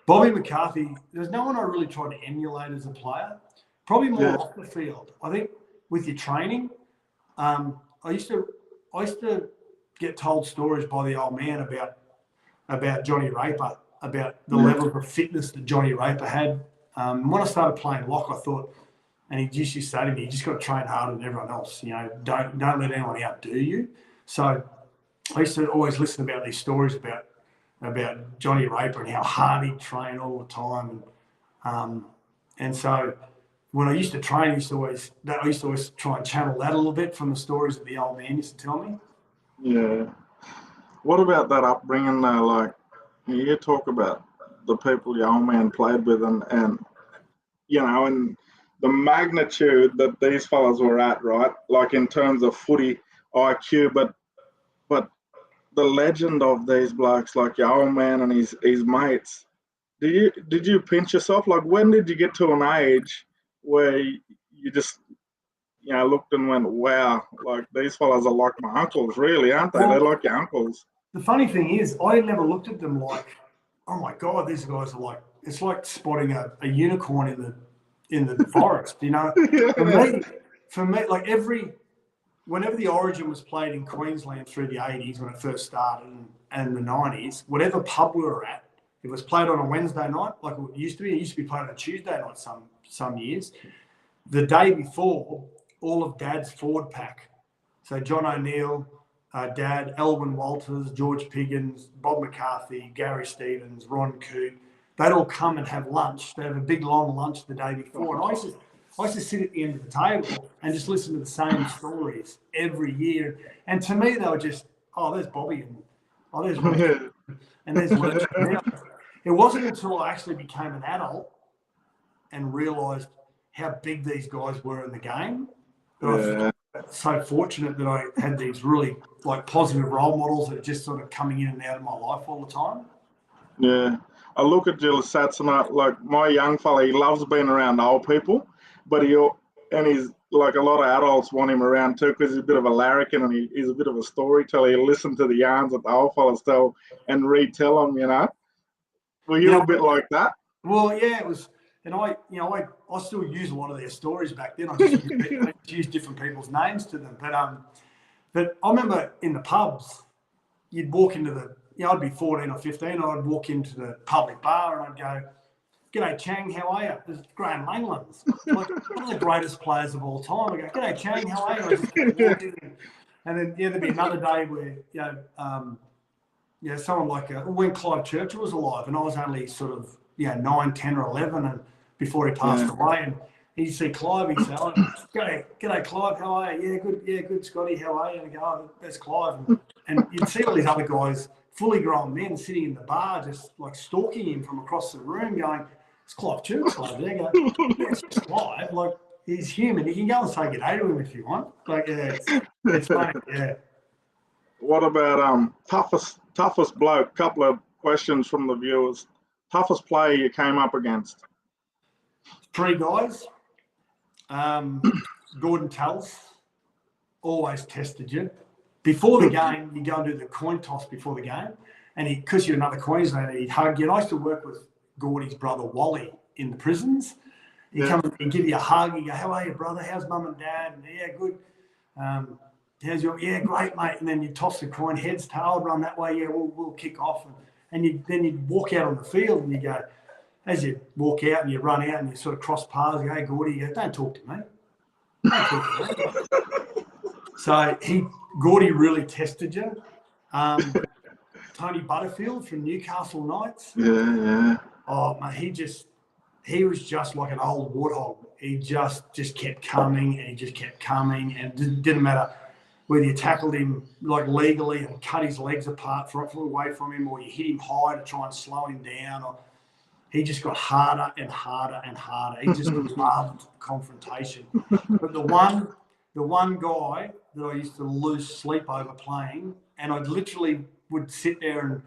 Bobby McCarthy, there's no one I really tried to emulate as a player, probably more off the field. I think with your training, I used to get told stories by the old man about Johnny Raper, about the level of fitness that Johnny Raper had. When I started playing lock, I thought, and he used to say to me, you just got to train harder than everyone else. You know, don't let anyone outdo you. So I used to always listen about these stories about Johnny Raper and how hard he'd train all the time. And so when I used to train, I used to always try and channel that a little bit from the stories that the old man used to tell me. Yeah. What about that upbringing though? Like you talk about the people your old man played with and you know, and the magnitude that these fellas were at, right? Like in terms of footy IQ, but the legend of these blokes, like your old man and his mates. Did you pinch yourself? Like when did you get to an age where you just looked and went, wow, like these fellas are like my uncles, really, aren't they? They're like your uncles. The funny thing is, I never looked at them like, oh my God, these guys are like, it's like spotting a unicorn in the forest, you know. For me, like whenever the Origin was played in Queensland through the 80s when it first started and the 90s, whatever pub we were at, it was played on a Wednesday night, like it used to be. It used to be played on a Tuesday night some years. The day before, all of Dad's forward pack, so John O'Neill, Dad, Elwyn Walters, George Piggins, Bob McCarthy, Gary Stevens, Ron Coote, they'd all come and have lunch. They'd have a big long lunch the day before. And I used to sit at the end of the table and just listen to the same stories every year. And to me, they were just, oh, there's Bobby and oh, there's Ron and there's Lurch. It wasn't until I actually became an adult and realised how big these guys were in the game that I was so fortunate that I had these really like positive role models that are just sort of coming in and out of my life all the time. Yeah. I look at Jill Sats and like my young fella, he loves being around old people, but he's like a lot of adults want him around too because he's a bit of a larrikin and he's a bit of a storyteller. He'll listen to the yarns that the old fellas tell and retell them, you know. Were you a bit like that? Well, yeah, it was. And I still use a lot of their stories back then. I just use different people's names to them. But I remember in the pubs, you'd walk into I'd be 14 or 15, and I'd walk into the public bar and I'd go, "G'day, Chang, how are you?" There's Graham Langlands, like one of the greatest players of all time. I go, "G'day, Chang, how are you?" I just walk in, and then there'd be another day where someone like when Clive Churchill was alive, and I was only sort of 9, 10 or 11, and before he passed away, and he'd see Clive, he'd say, "Oh, g'day, Clive, how are you?" "Yeah, good, Scotty, how are you?" And I'd go, "Oh, that's Clive." And you'd see all these other guys, fully grown men, sitting in the bar, just like stalking him from across the room, going, "It's Clive Churchill over there." Go, "Yeah, it's just Clive. Like he's human. You can go and say good day to him if you want." Like, yeah, it's funny. Yeah. What about toughest bloke? Couple of questions from the viewers. Toughest player you came up against? 3 guys. Gordon Tallis always tested you. Before the game, you go and do the coin toss before the game, and because you're another Queenslander, he'd hug you. And I used to work with Gordy's brother Wally in the prisons. He'd come and give you a hug. He'd go, "How are you, brother? How's mum and dad?" And, "Yeah, good. How's your?" "Yeah, great, mate." And then you toss the coin, heads, tail, run that way. "Yeah, we'll kick off." And then you'd walk out on the field and you go, as you walk out and you run out and you sort of cross paths, you go, hey, Gordy, you go, don't talk to me. Don't talk to me. So Gordy really tested you. Tony Butterfield from Newcastle Knights. Yeah. Oh, mate, he was just like an old warthog. He just kept coming and he just kept coming, and it didn't matter whether you tackled him like legally and cut his legs apart away from him, or you hit him high to try and slow him down, or he just got harder and harder and harder. He just loved confrontation. But the one guy that I used to lose sleep over playing, and I literally would sit there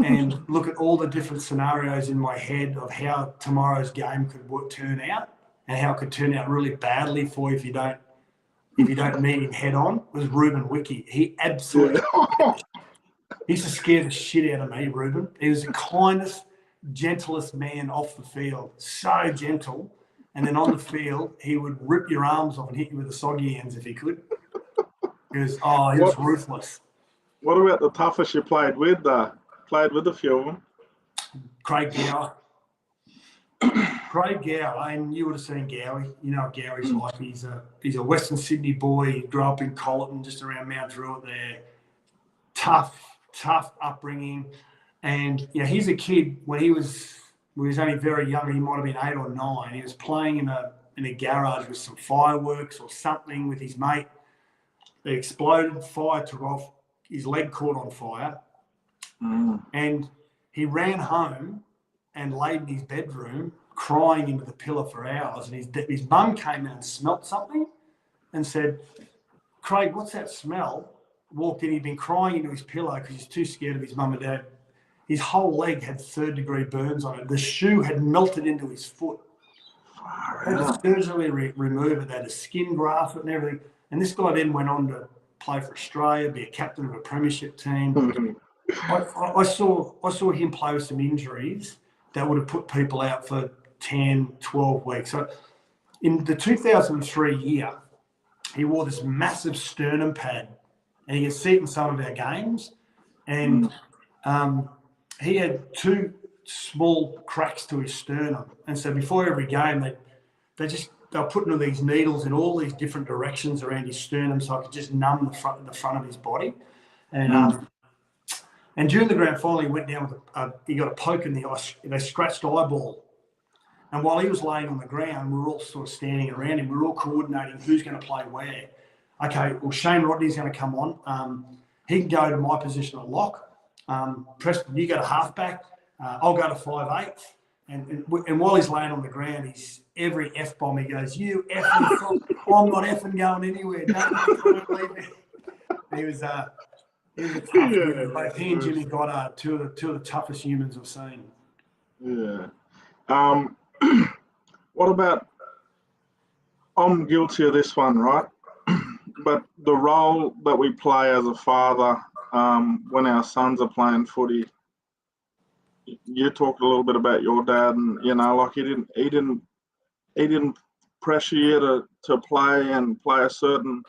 and look at all the different scenarios in my head of how tomorrow's game could turn out, and how it could turn out really badly for you if you don't meet him head on, was Ruben Wiki. He absolutely he used to scare the shit out of me, Ruben. He was the kindest, gentlest man off the field. So gentle. And then on the field, he would rip your arms off and hit you with the soggy ends if he could. He was ruthless. What about the toughest you played with? Played with a few of them. Craig Gower. Craig Gower, and you would have seen Gowie. You know what Gowie's like. He's a Western Sydney boy. He grew up in Colleton, just around Mount Druitt there. Tough upbringing. And he's a kid. When he was only very young, he might have been 8 or 9. He was playing in a garage with some fireworks or something with his mate. They exploded, fire took off, his leg caught on fire. And he ran home and laid in his bedroom crying into the pillow for hours. And his mum came in and smelt something and said, Craig, what's that smell? Walked in, he'd been crying into his pillow because he's too scared of his mum and dad. His whole leg had 3rd-degree burns on it. The shoe had melted into his foot. They had to surgically remove it. They had to skin graft it and everything. And this guy then went on to play for Australia, be a captain of a premiership team. I saw him play with some injuries that would have put people out for 10, 12 weeks. So in the 2003 year, he wore this massive sternum pad, and you can see it in some of our games. And he had 2 small cracks to his sternum. And so before every game, they were putting these needles in all these different directions around his sternum so I could just numb the front of his body. And during the grand final, he went down with he got a poke in the eye. They scratched eyeball. And while he was laying on the ground, we were all sort of standing around him. We were all coordinating who's going to play where. Okay, well, Shane Rodney's going to come on. He can go to my position at lock. Preston, you go to halfback. I'll go to 5'8". And while he's laying on the ground, he's every F-bomb, he goes, you effing, I'm not effing going anywhere. Don't leave me. He was a tough human. Both he and Jimmy got two of the toughest humans I've seen. Yeah. What about, I'm guilty of this one, right? But the role that we play as a father when our sons are playing footy, you talked a little bit about your dad, and like he didn't pressure you to play a certain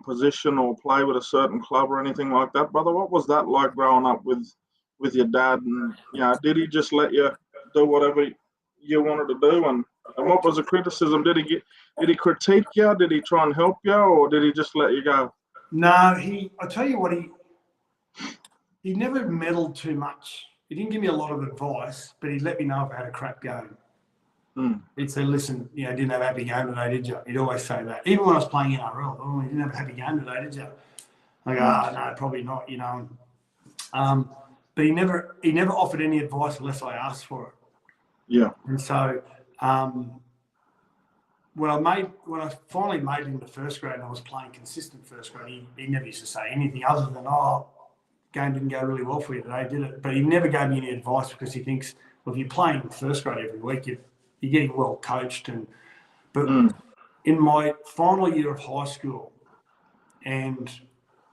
position or play with a certain club or anything like that, brother. What was that like growing up with your dad? And did he just let you do whatever you wanted to do? And what was the criticism? Did he critique you? Did he try and help you, or did he just let you go? No, I tell you what, he never meddled too much. He didn't give me a lot of advice, but he'd let me know if I had a crap game. He'd say, listen, didn't have a happy game today, did you? He'd always say that. Even when I was playing NRL, you didn't have a happy game today, did you? I go, no, probably not, But he never offered any advice unless I asked for it. Yeah. And so when I finally made it into first grade and I was playing consistent first grade, he never used to say anything other than, game didn't go really well for you today, did it? But he never gave me any advice because he thinks, well, if you're playing first grade every week, you're getting well coached. But in my final year of high school, and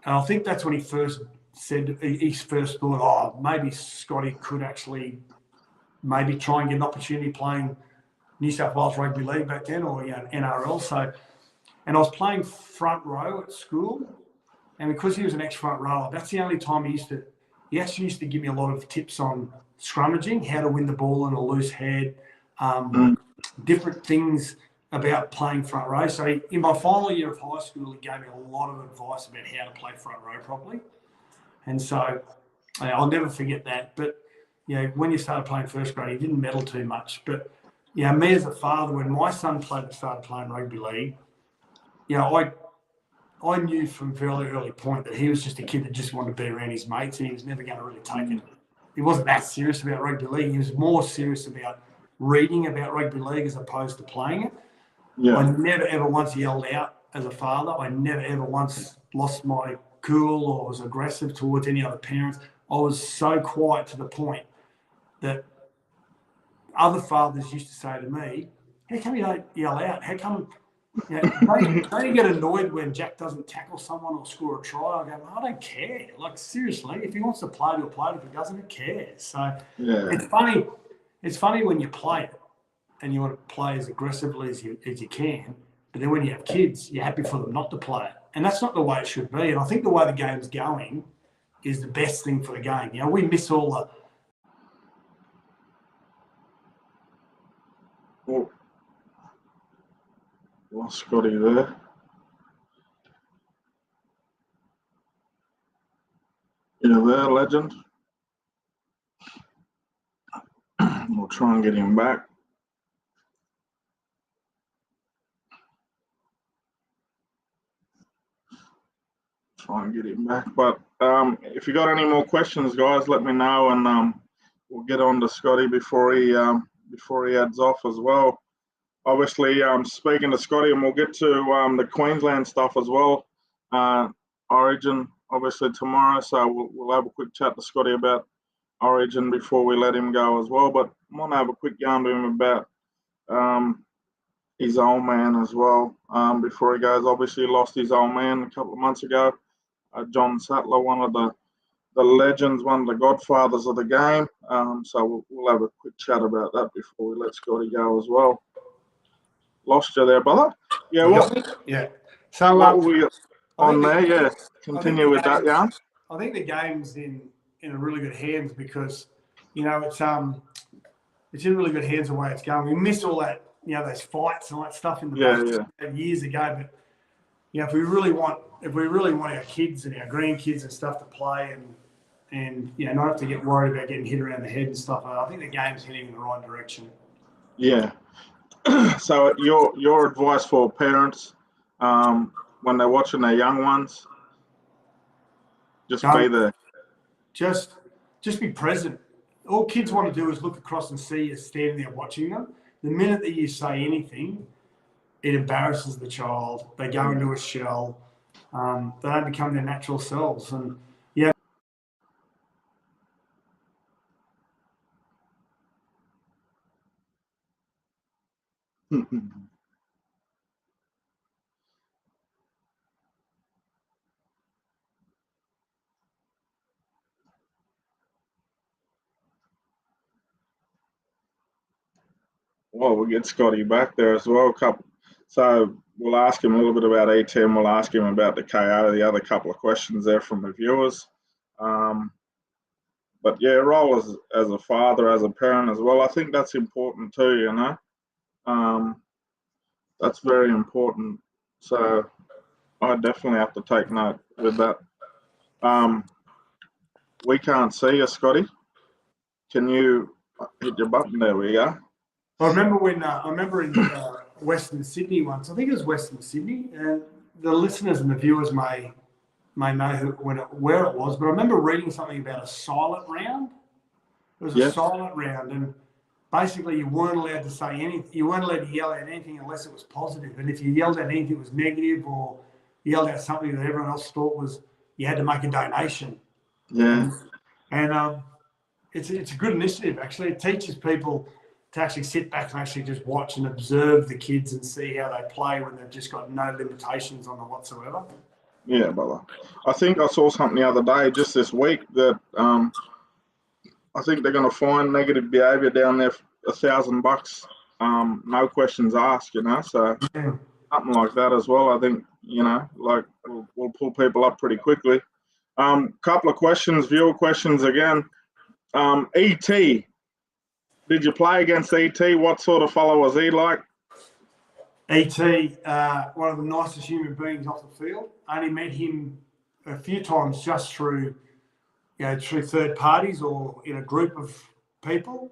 I think that's when he first said, he first thought, maybe Scotty could actually maybe try and get an opportunity playing New South Wales Rugby League back then, or NRL. So, and I was playing front row at school. And because he was an ex-front rower, that's the only time he he actually used to give me a lot of tips on scrummaging, how to win the ball in a loose head, different things about playing front row. So in my final year of high school, he gave me a lot of advice about how to play front row properly. And so I'll never forget that. But, when you started playing first grade, he didn't meddle too much. But, me as a father, when my son started playing rugby league, I knew from a fairly early point that he was just a kid that just wanted to be around his mates, and he was never going to really take it. He wasn't that serious about rugby league. He was more serious about reading about rugby league as opposed to playing it. Yeah. I never, ever once yelled out as a father. I never, ever once lost my cool or was aggressive towards any other parents. I was so quiet to the point that other fathers used to say to me, how come you don't yell out? How come, don't you get annoyed when Jack doesn't tackle someone or score a try? I go, well, I don't care. Like, seriously, if he wants to play, he'll play. If he doesn't, who cares? So it's funny. It's funny when you play it and you want to play as aggressively as you can, but then when you have kids, you're happy for them not to play it. And that's not the way it should be. And I think the way the game's going is the best thing for the game. We miss all the... Oh, lost Scotty there. You there, legend? We'll try and get him back. Try and get him back. But if you got any more questions, guys, let me know, and we'll get on to Scotty before he heads off as well. Obviously, speaking to Scotty, and we'll get to the Queensland stuff as well. Origin, obviously, tomorrow, so we'll have a quick chat to Scotty about Origin before we let him go as well. But I want to have a quick yarn to him about his old man as well before he goes. Obviously, he lost his old man a couple of months ago. John Sattler, one of the legends, one of the godfathers of the game. So we'll have a quick chat about that before we let Scotty go as well. Lost you there, brother. Yeah, what? Yeah. So what were we on there? Yeah, continue with that, yeah. I think the game's in a really good hands because it's in really good hands the way it's going. We missed all that, those fights and all that stuff in the years ago. But if we really want our kids and our grandkids and stuff to play and not have to get worried about getting hit around the head and stuff, I think the game's heading in the right direction. Yeah. So your advice for parents when they're watching their young ones, just be there. Just be present. All kids want to do is look across and see you standing there watching them. The minute that you say anything, it embarrasses the child. They go into a shell. They don't become their natural selves. And Well, we'll get Scotty back there as well. So we'll ask him a little bit about A10. We'll ask him about the KO, the other couple of questions there from the viewers. But yeah, role as a father, as a parent as well. I think that's important too, That's very important. So I definitely have to take note with that. We can't see you, Scotty. Can you hit your button? There we go. I remember in Western Sydney once. I think it was Western Sydney, and the listeners and the viewers may know where it was. But I remember reading something about a silent round. It was a silent round, and basically you weren't allowed to say anything. You weren't allowed to yell at anything unless it was positive. And if you yelled at anything that was negative, or yelled at something that everyone else thought was, you had to make a donation. Yeah. And it's a good initiative actually. It teaches people to actually sit back and actually just watch and observe the kids and see how they play when they've just got no limitations on them whatsoever. Yeah, brother. I think I saw something the other day, just this week, that I think they're going to fine negative behaviour down there $1,000, no questions asked, So something like that as well. I think, like we'll pull people up pretty quickly. Couple of questions, viewer questions again. E.T., did you play against E.T.? What sort of fellow was he like? E.T., one of the nicest human beings off the field. I only met him a few times just through third parties or in a group of people.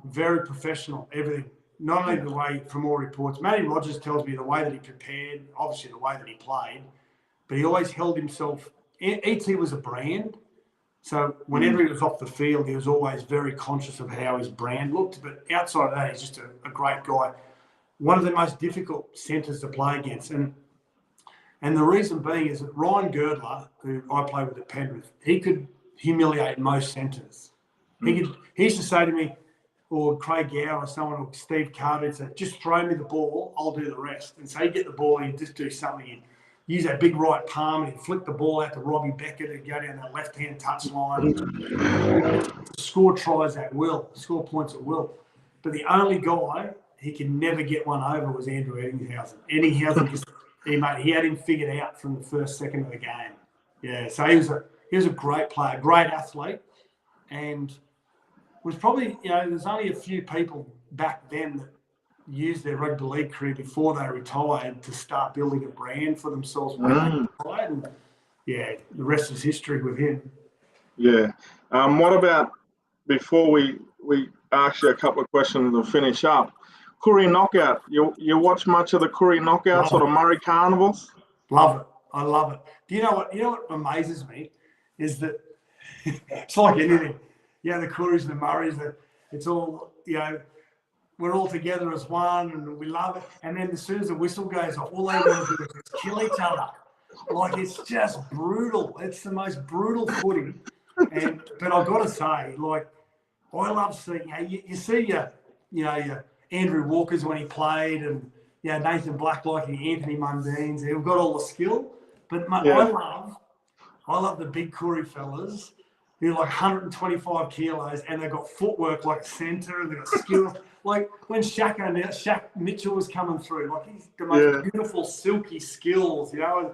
Very professional, everything. Not only the way, from all reports, Matty Rogers tells me the way that he prepared, obviously the way that he played, but he always held himself. E.T. was a brand. So whenever he was off the field, he was always very conscious of how his brand looked. But outside of that, he's just a great guy. One of the most difficult centres to play against. And the reason being is that Ryan Girdler, who I played with at Penrith, he could humiliate most centres. He used to say to me, or Craig Gower or someone, or Steve Carter, he'd say, just throw me the ball, I'll do the rest. And so he'd get the ball and he'd just do something. He'd use that big right palm and he'd flick the ball out to Robbie Beckett and go down that left-hand touch line. Score tries at will, score points at will. But the only guy he could never get one over was Andrew Eddinghausen. Eddinghausen, he had him figured out from the first second of the game. Yeah, so he was a great player, great athlete, and was probably, there's only a few people back then that used their rugby league career before they retired to start building a brand for themselves when they retired. And the rest is history with him. Yeah. What about, before we ask you a couple of questions to finish up, Koori Knockout? You watch much of the Koori Knockouts or the Murray Carnivals? Love it. I love it. Do you know what amazes me is that it's like anything. The Kooris and the Murrays, it's all, we're all together as one and we love it. And then as soon as the whistle goes off, all they want to do is kill each other. Like, it's just brutal. It's the most brutal footy. But I've got to say, like, I love seeing, you see your Andrew Walkers when he played, and Nathan Blacklock and Anthony Mundines. They've got all the skill. But I love the big Koori fellas who are like 125 kilos and they've got footwork like a centre and they've got skills. Like when Shaq Mitchell was coming through, like he's the most beautiful, silky skills, I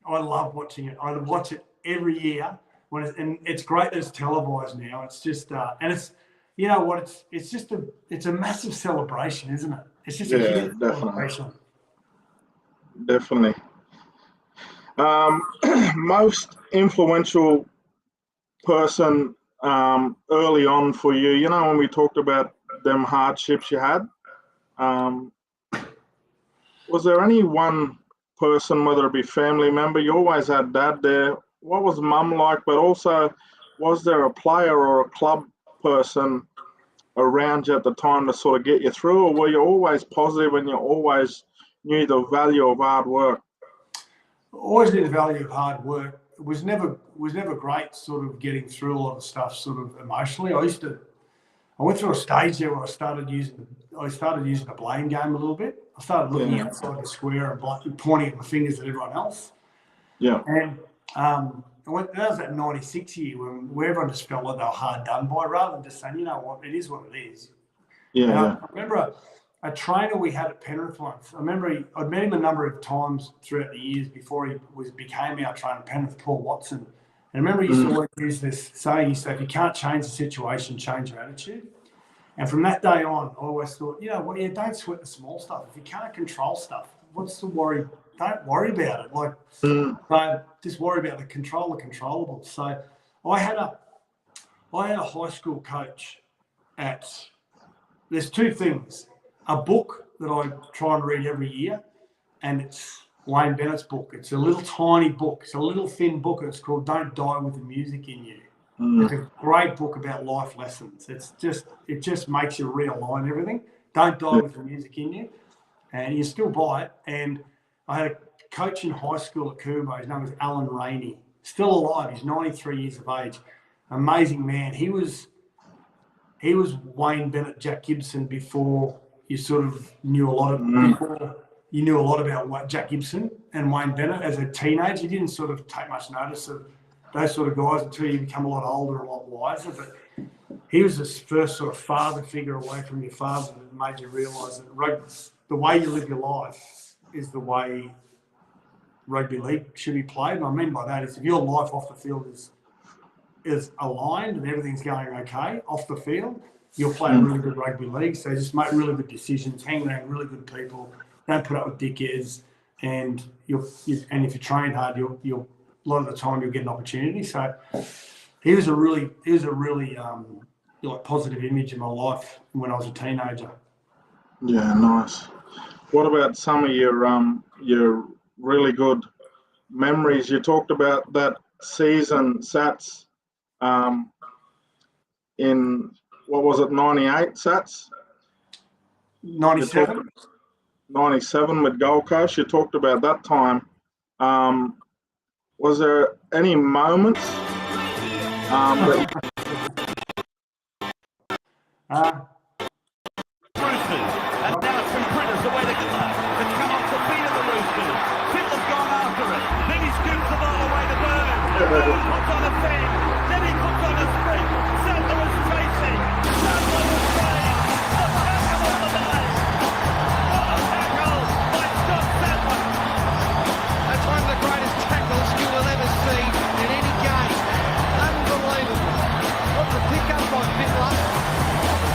love watching it. I watch it every year and it's great that it's televised now. It's just and it's, you know what, it's a massive celebration, isn't it? It's just a huge celebration. Definitely. Most influential person early on for you, when we talked about them hardships you had, was there any one person, whether it be family member? You always had dad there. What was mum like? But also, was there a player or a club person around you at the time to sort of get you through, or were you always positive and you always knew the value of hard work? Always knew the value of hard work. It was never great sort of getting through a lot of stuff sort of emotionally. I went through a stage there where I started using the blame game a little bit. I started looking outside the square and pointing at my fingers at everyone else. Yeah. And that was that 96 year where everyone just felt like they were hard done by, rather than just saying, you know what, it is what it is. I remember a trainer we had at Penrith once. I remember I'd met him a number of times throughout the years before he became our trainer, Penrith, Paul Watson. And I remember he used to always use this saying, he said, if you can't change the situation, change your attitude. And from that day on, I always thought, don't sweat the small stuff. If you can't control stuff, what's the worry? Don't worry about it. So just worry about the controllables. So I had a high school coach there's two things. A book that I try and read every year, and it's Wayne Bennett's book. It's a little tiny book. It's a little thin book, and it's called Don't Die with the Music in You. It's a great book about life lessons. It just makes you realign everything. Don't die with the music in you. And you still buy it. And I had a coach in high school at Kubo. His name was Alan Rainey. Still alive. He's 93 years of age. Amazing man. He was Wayne Bennett, Jack Gibson before you sort of knew a lot about what Jack Gibson and Wayne Bennett as a teenager. You didn't sort of take much notice of those sort of guys until you become a lot older and a lot wiser. But he was this first sort of father figure away from your father that made you realise that the way you live your life is the way rugby league should be played. And I mean by that is if your life off the field is aligned and everything's going okay off the field, you'll play a really good rugby league. So just make really good decisions, hang around really good people, don't put up with dickheads, and and if you train hard, you'll a lot of the time you'll get an opportunity. So he was a really like positive image in my life when I was a teenager. Yeah, nice. What about some of your really good memories? You talked about that season, Sats, in what was it, 98 Sats? 97? 97 with Gold Coast. You talked about that time. Was there any moments that Roosters, and now some printers away to come off the feet of the Roosters. Fittler's gone after it. Then he scoops the ball away to Burn. Burn puts on a fin. Then he puts on a sprint. Sattler was chasing. Sattler was saved. The tackle of the night. What a tackle by Scott Sattler. That's one of the greatest tackles you will ever see in any game. Unbelievable. What's a pick up by Fittler?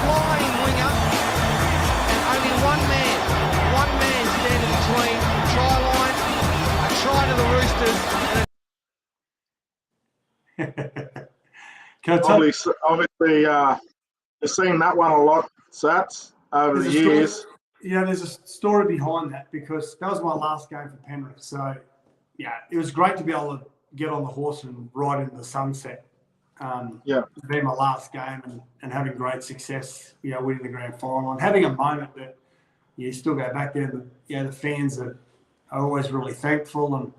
Flying winger. Only one man standing between the try line, a try to the Roosters, and obviously you've seen that one a lot, Sats, over the years. Yeah, there's a story behind that because that was my last game for Penrith. So, yeah, it was great to be able to get on the horse and ride into the sunset. It's been my last game and having great success, winning the grand final and having a moment that you still go back there. The fans are always really thankful.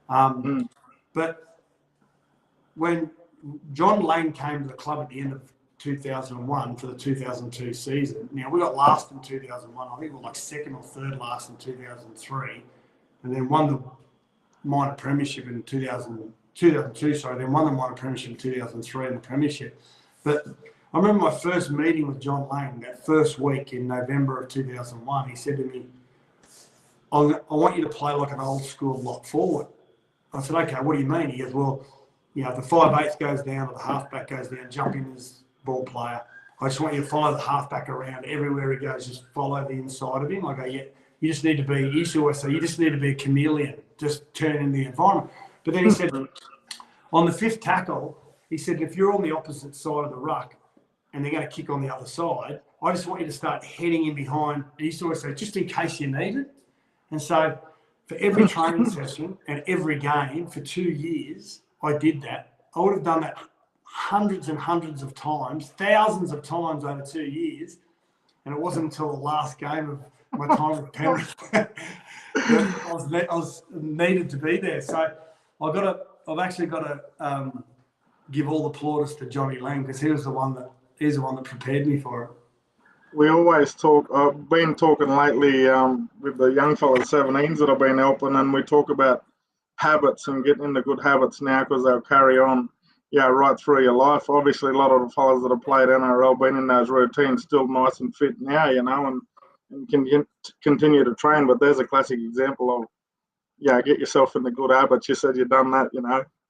And but when John Lane came to the club at the end of 2001 for the 2002 season, we got last in 2001. I think we were like second or third last in 2003, and then won the minor premiership in 2002, then won the minor premiership in 2003 in the premiership. But I remember my first meeting with John Lane that first week in November of 2001. He said to me, I want you to play like an old school lock forward. I said, okay, what do you mean? He goes, well, if the 5/8 goes down or the halfback goes down, jump in as ball player. I just want you to follow the halfback around everywhere he goes, just follow the inside of him. I go, yeah, you just need to be, he used to always say, you just need to be a chameleon, just turn in the environment. But then he said, on the fifth tackle, he said, if you're on the opposite side of the ruck and they're going to kick on the other side, I just want you to start heading in behind. He used to always say, just in case you need it. And so for every training session and every game for 2 years, I did that. I would have done that hundreds and hundreds of times, thousands of times over 2 years. And it wasn't until the last game of my time with Penrith that I was needed to be there. So I've actually got to give all the plaudits to Johnny Lang because he's the one that prepared me for it. We always talk. I've been talking lately with the young fellas, 17s that I've been helping, and we talk about habits and getting into good habits now because they'll carry on, right through your life. Obviously, a lot of the fellas that have played NRL, been in those routines, still nice and fit now, and can continue to train. But there's a classic example of, get yourself into good habits. You said you've done that,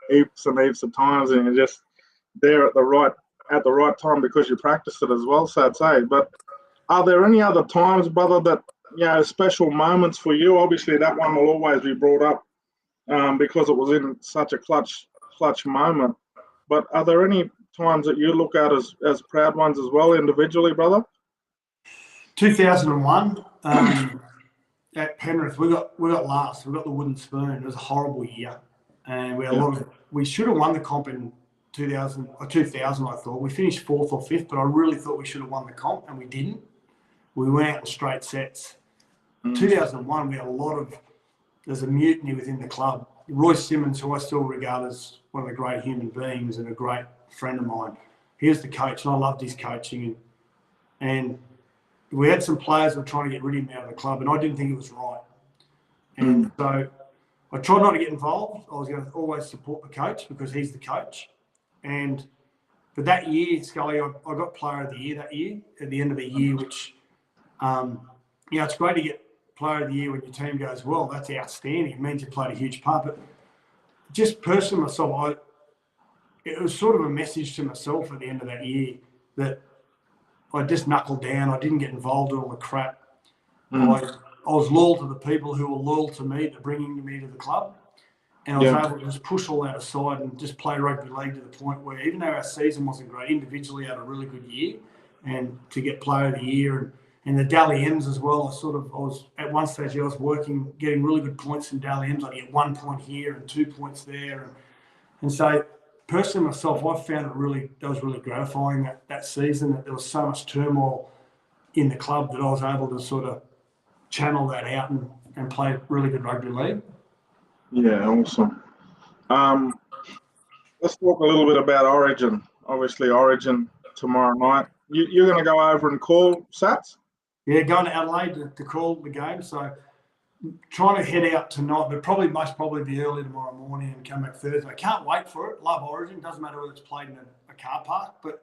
heaps and heaps of times, and you're just there at the right time because you practiced it as well. So I'd say, but are there any other times, brother, that special moments for you? Obviously, that one will always be brought up because it was in such a clutch moment. But are there any times that you look at as proud ones as well, individually, brother? 2001 at Penrith, we got last. We got the wooden spoon. It was a horrible year, and we had we should have won the comp in 2000. I thought we finished fourth or fifth, but I really thought we should have won the comp, and we didn't. We went out in straight sets. 2001, we had there's a mutiny within the club. Royce Simmons, who I still regard as one of the great human beings and a great friend of mine, he was the coach, and I loved his coaching. And we had some players that were trying to get rid of him out of the club, and I didn't think it was right. And so I tried not to get involved. I was going to always support the coach because he's the coach. But that year, Scully, I got Player of the Year that year, at the end of the year, which, it's great to get player of the year when your team goes well, that's outstanding. It means you played a huge part. But just personally myself, it was sort of a message to myself at the end of that year that I just knuckled down. I didn't get involved in all the crap. I was loyal to the people who were loyal to me, to bringing me to the club. And I was able to just push all that aside and just play rugby league to the point where even though our season wasn't great, individually I had a really good year. And to get player of the year and the Dally M's as well, I was at one stage I was getting really good points in Dally M's. I'd get 1 point here and 2 points there. And so personally myself, I found that was really gratifying that season, that there was so much turmoil in the club that I was able to sort of channel that out and play really good rugby league. Yeah, awesome. Let's talk a little bit about Origin. Obviously, Origin tomorrow night. You're going to go over and call Sats? Yeah, going to Adelaide to call the game. So trying to head out tonight, but most probably be early tomorrow morning and come back Thursday. I can't wait for it. Love Origin. Doesn't matter whether it's played in a car park, but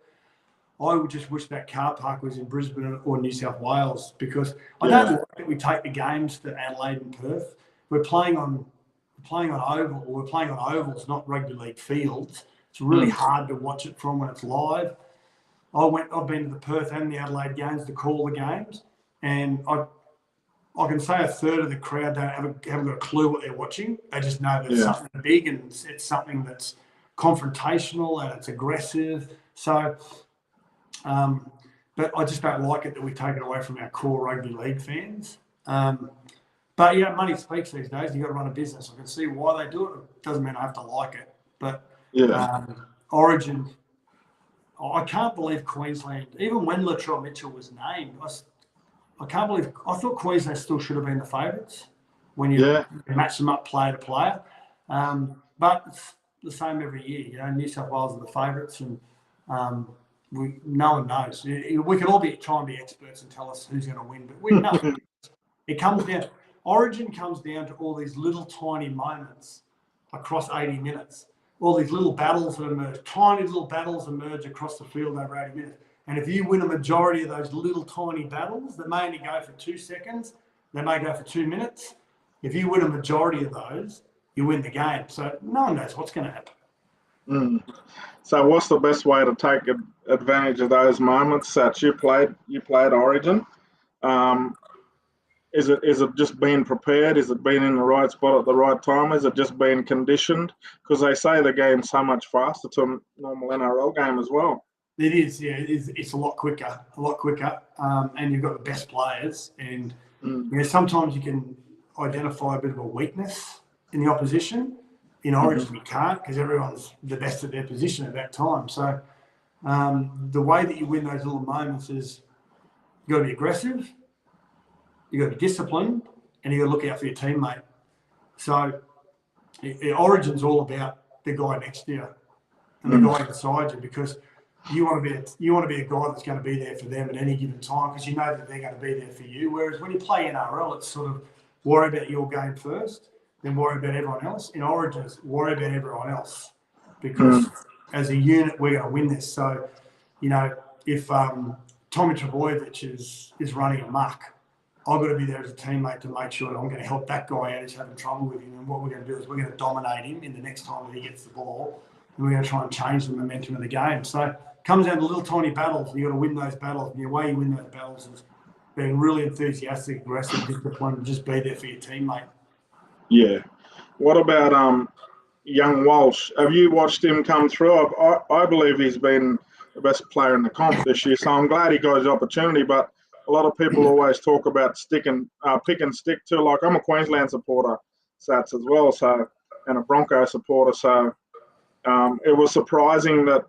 I would just wish that car park was in Brisbane or New South Wales, because I don't like that we take the games to Adelaide and Perth. We're playing on ovals, not rugby league fields. It's really hard to watch it from when it's live. I've been to the Perth and the Adelaide games to call the games, and I can say a third of the crowd haven't got a clue what they're watching. They just know that it's something big and it's something that's confrontational and it's aggressive. So, but I just don't like it that we take it away from our core rugby league fans. But yeah, money speaks these days. You've got to run a business. I can see why they do it. It doesn't mean I have to like it. But Origin, I can't believe Queensland, even when Latrell Mitchell was named, I can't believe, I thought Queensland still should have been the favourites when you match them up player to player. But it's the same every year. You know, New South Wales are the favourites, and no one knows. We could all try and be experts and tell us who's going to win, but we know. It comes down. Origin comes down to all these little tiny moments across 80 minutes. All these little battles that emerge, tiny little battles emerge across the field over 80 minutes. And if you win a majority of those little tiny battles that may only go for 2 seconds, they may go for 2 minutes. If you win a majority of those, you win the game. So no one knows what's going to happen. So what's the best way to take advantage of those moments that you played Origin? Is it just being prepared? Is it being in the right spot at the right time? Is it just being conditioned? Because they say the game's so much faster to a normal NRL game as well. It is, yeah. It's a lot quicker. And you've got the best players. And you know, sometimes you can identify a bit of a weakness in the opposition. In Origin, you can't, because everyone's the best at their position at that time. So the way that you win those little moments is you've got to be aggressive, you've got to be disciplined, and you've got to look out for your teammate. So Origin's all about the guy next to you and the guy beside you, because you want to be a guy that's going to be there for them at any given time, because you know that they're going to be there for you. Whereas when you play NRL, it's sort of worry about your game first, then worry about everyone else. In Origin, it's worry about everyone else, because as a unit, we're going to win this. So, you know, if Tommy Trbojevic is running amok, I've got to be there as a teammate to make sure that I'm going to help that guy out who's having trouble with him. And what we're going to do is we're going to dominate him in the next time that he gets the ball, and we're going to try and change the momentum of the game. So it comes down to little tiny battles. You've got to win those battles. And the way you win those battles is being really enthusiastic, aggressive, disciplined, and just be there for your teammate. Yeah. What about young Walsh? Have you watched him come through? I believe he's been the best player in the comp this year, so I'm glad he got his opportunity. But a lot of people always talk about pick and stick too. Like, I'm a Queensland supporter, Sats, as well, so, and a Bronco supporter. So it was surprising that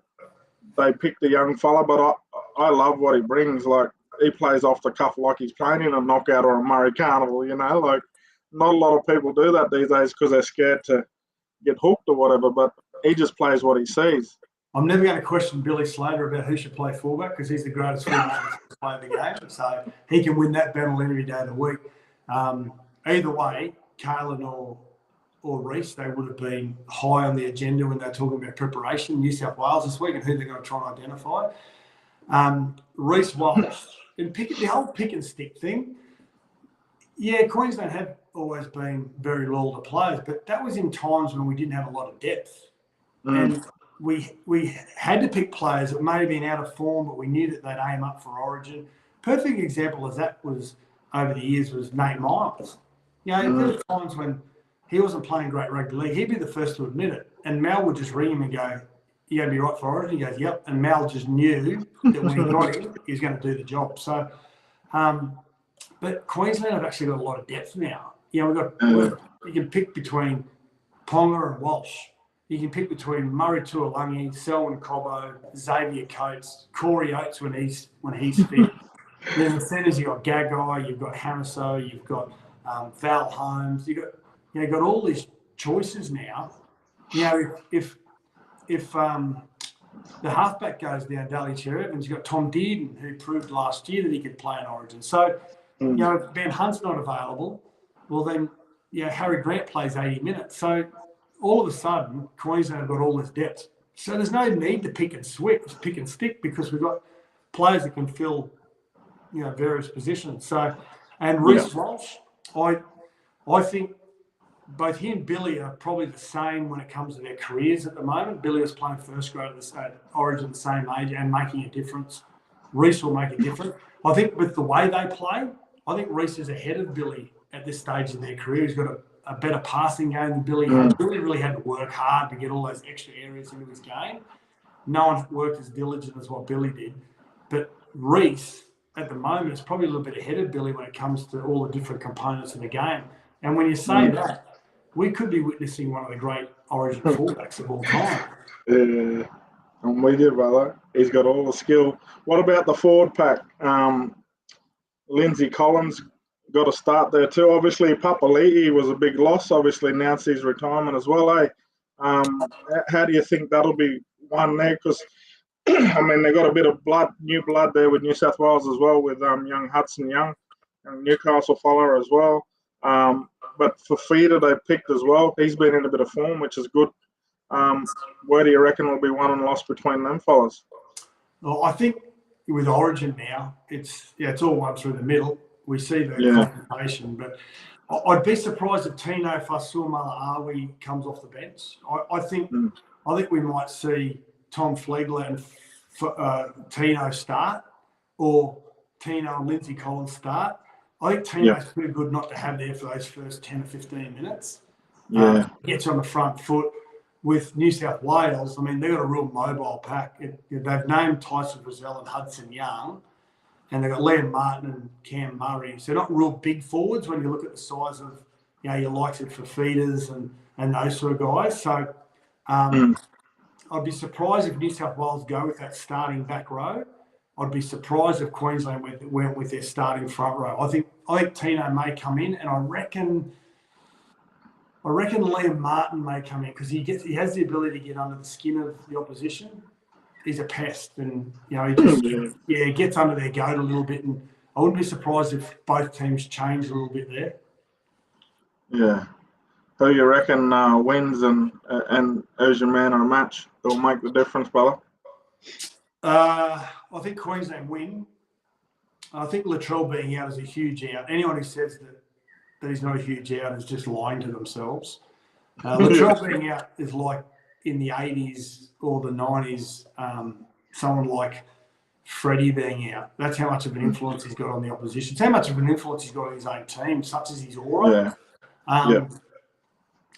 they picked the young fella, but I love what he brings. Like, he plays off the cuff like he's playing in a knockout or a Murray Carnival, you know. Like, not a lot of people do that these days because they're scared to get hooked or whatever, but he just plays what he sees. I'm never going to question Billy Slater about who should play fullback, because he's the greatest fullback to play the game. So he can win that battle every day of the week. Either way, Kalen or Reece, they would have been high on the agenda when they're talking about preparation in New South Wales this week and who they're going to try and identify. Reece Walsh, and the whole pick and stick thing, Yeah, Queensland have always been very loyal to players, but that was in times when we didn't have a lot of depth. And we had to pick players that may have been out of form, but we knew that they'd aim up for Origin. Perfect example of that was over the years was Nate Miles. There were times when he wasn't playing great rugby league. He'd be the first to admit it. And Mal would just ring him and go, "You going to be right for Origin?" He goes, "Yep." And Mal just knew that when he got him, he was going to do the job. So, but Queensland have actually got a lot of depth now. You can pick between Ponga and Walsh. You can pick between Murray Tuolungi, Selwyn Cobbo, Xavier Coates, Corey Oates when he's fit. Then the centres, you've got Gagai, you've got Hamiso, you've got Val Holmes. You've got all these choices now. If the halfback goes down, Daly Cherry-Evans, you've got Tom Dearden, who proved last year that he could play in Origin. So, if Ben Hunt's not available, well then, Harry Grant plays 80 minutes. So all of a sudden, Queensland have got all this depth. So there's no need to pick and stick because we've got players that can fill, various positions. So, and Reece Walsh, I think both he and Billy are probably the same when it comes to their careers at the moment. Billy was playing first grade at Origin the same age and making a difference. Reece will make a difference. I think with the way they play, I think Reece is ahead of Billy at this stage in their career. He's got a better passing game than Billy had. Billy really had to work hard to get all those extra areas into his game. No one worked as diligent as what Billy did. But Reece, at the moment, is probably a little bit ahead of Billy when it comes to all the different components of the game. And when you say that, we could be witnessing one of the great Origin fullbacks of all time. Yeah, I'm with you, brother. He's got all the skill. What about the forward pack? Lindsay Collins got a start there too. Obviously, Papali'i was a big loss. Obviously, announced his retirement as well. How do you think that'll be one there? Because they got a bit of new blood there with New South Wales as well, with young Hudson Young and Newcastle follower as well. But for Feeder, they picked as well. He's been in a bit of form, which is good. Where do you reckon will be won and lost between them fellas? Well, I think with Origin now, it's all one through the middle. We see the confrontation, but I'd be surprised if Tino Fasuamala-Awi comes off the bench. I think we might see Tom Flegler and Tino start, or Tino and Lindsay Collins start. I think Tino's too good not to have there for those first 10 or 15 minutes. Gets on the front foot. With New South Wales, they've got a real mobile pack. They've named Tyson Frizzell and Hudson Young, and they've got Liam Martin and Cam Murray. So not real big forwards when you look at the size of, your likes of Fafita's and those sort of guys. So I'd be surprised if New South Wales go with that starting back row. I'd be surprised if Queensland went with their starting front row. I think Tino may come in, and I reckon Liam Martin may come in because he has the ability to get under the skin of the opposition. He's a pest, and he gets under their goat a little bit. And I wouldn't be surprised if both teams change a little bit there. Yeah, who you reckon wins and as your man on a match that will make the difference, brother? I think Queensland win. I think Latrell being out is a huge out. Anyone who says that he's not a huge out is just lying to themselves. Latrell being out is like in the 80s or the 90s, someone like Freddie being out. That's how much of an influence he's got on the opposition. It's how much of an influence he's got on his own team, such as his aura.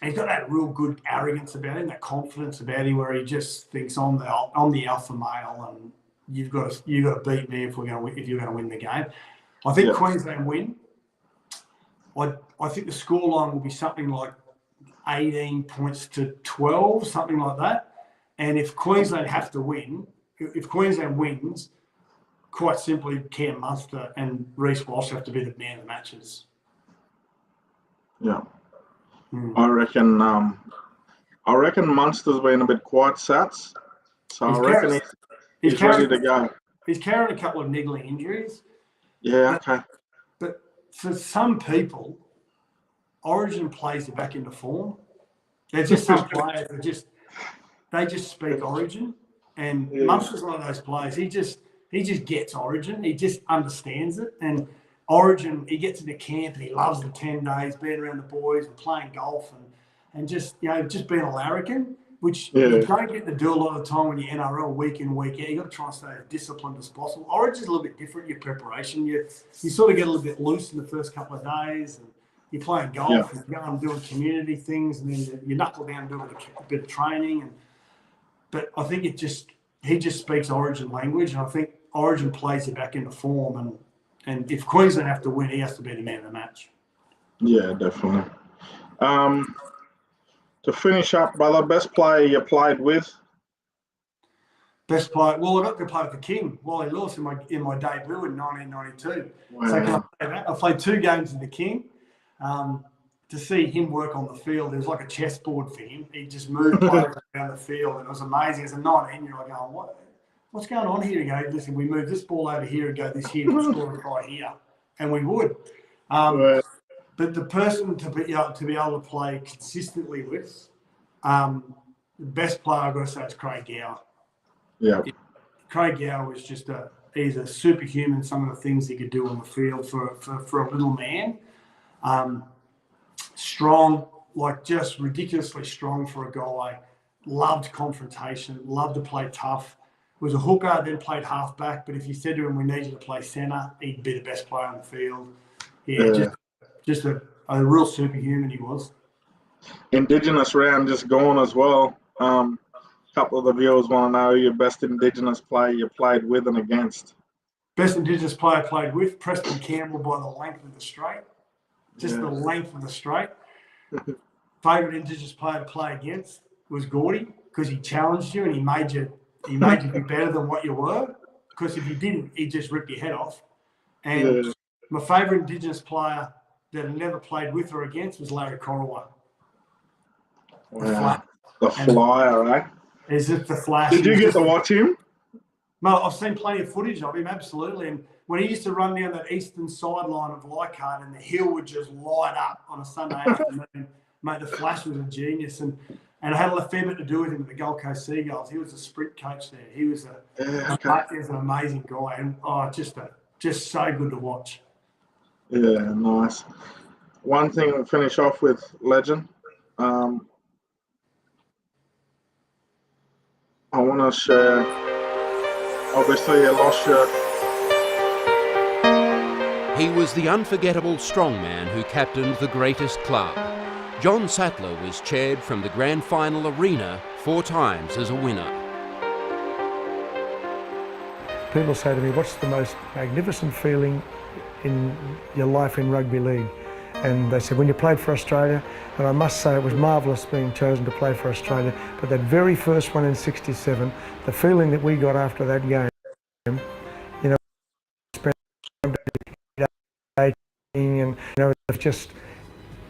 He's got that real good arrogance about him, that confidence about him, where he just thinks I'm the alpha male, and you've got to beat me if you're going to win the game. I think Queensland win. I think the scoreline will be something like 18 points to 12, something like that. And if Queensland have to win, if Queensland wins, quite simply, Cam Munster and Reece Walsh have to be the man of the matches. Yeah. I reckon Munster's been a bit quiet, Sats. So I reckon he's ready to go. He's carrying a couple of niggling injuries. Yeah, okay. But for some people, Origin plays it back into form. There's just some players that they just speak Origin, and Munster's one of those players. He just gets Origin. He just understands it, and Origin, he gets into camp and he loves the 10 days, being around the boys and playing golf and just being a larrikin, which you don't get to do a lot of the time when you're NRL week in, week out. You've got to try and stay as disciplined as possible. Origin's a little bit different, your preparation. You sort of get a little bit loose in the first couple of days, and you're playing golf and you're going doing community things, and then you knuckle down doing a bit of training. But I think he just speaks Origin language, and I think Origin plays you back into form. And if Queensland have to win, he has to be the man of the match. Yeah, definitely. To finish up, brother, best player you played with? Best player? Well, I got to play with the King, Wally Lewis, in my debut in 1992. Wow. So can I play that? I played 2 games with the King. To see him work on the field, it was like a chessboard for him. He just moved players around the field, and it was amazing. As a 19-year-old, going, what's going on here? You go, listen, we move this ball over here and go this here, and score it right here, and we would. But the person to be able to play consistently with, the best player I've got to say is Craig Gower. Yeah. Craig Gower was he's a superhuman, some of the things he could do on the field for a little man. Strong, like just ridiculously strong for a guy. Loved confrontation, loved to play tough. Was a hooker, then played halfback. But if you said to him, we need you to play centre, he'd be the best player on the field. Just a real superhuman he was. Indigenous round just gone as well. A couple of the viewers want to know your best Indigenous player you played with and against. Best Indigenous player I played with, Preston Campbell by the length of the straight. Just the length of the straight. Favourite Indigenous player to play against was Gordy, because he challenged you and he made you be better than what you were. Because if you didn't, he'd just rip your head off. And my favourite Indigenous player that I never played with or against was Larry Corriwa. Wow. The flyer, eh? Is it the flash? Did you get to watch him? No, I've seen plenty of footage of him, absolutely. And when he used to run down that eastern sideline of Leichhardt and the hill would just light up on a Sunday afternoon, mate, the flash was a genius. And I had a fair bit to do with him at the Gold Coast Seagulls. He was a sprint coach there. He was an amazing guy. And just so good to watch. Yeah, nice. One thing to finish off with, legend. I want to share, obviously, a lost shirt. He was the unforgettable strongman who captained the greatest club. John Sattler was chaired from the grand final arena 4 times as a winner. People say to me, what's the most magnificent feeling in your life in rugby league? And they said, when you played for Australia, and I must say it was marvellous being chosen to play for Australia, but that very first one in '67, the feeling that we got after that game, you know, spent and just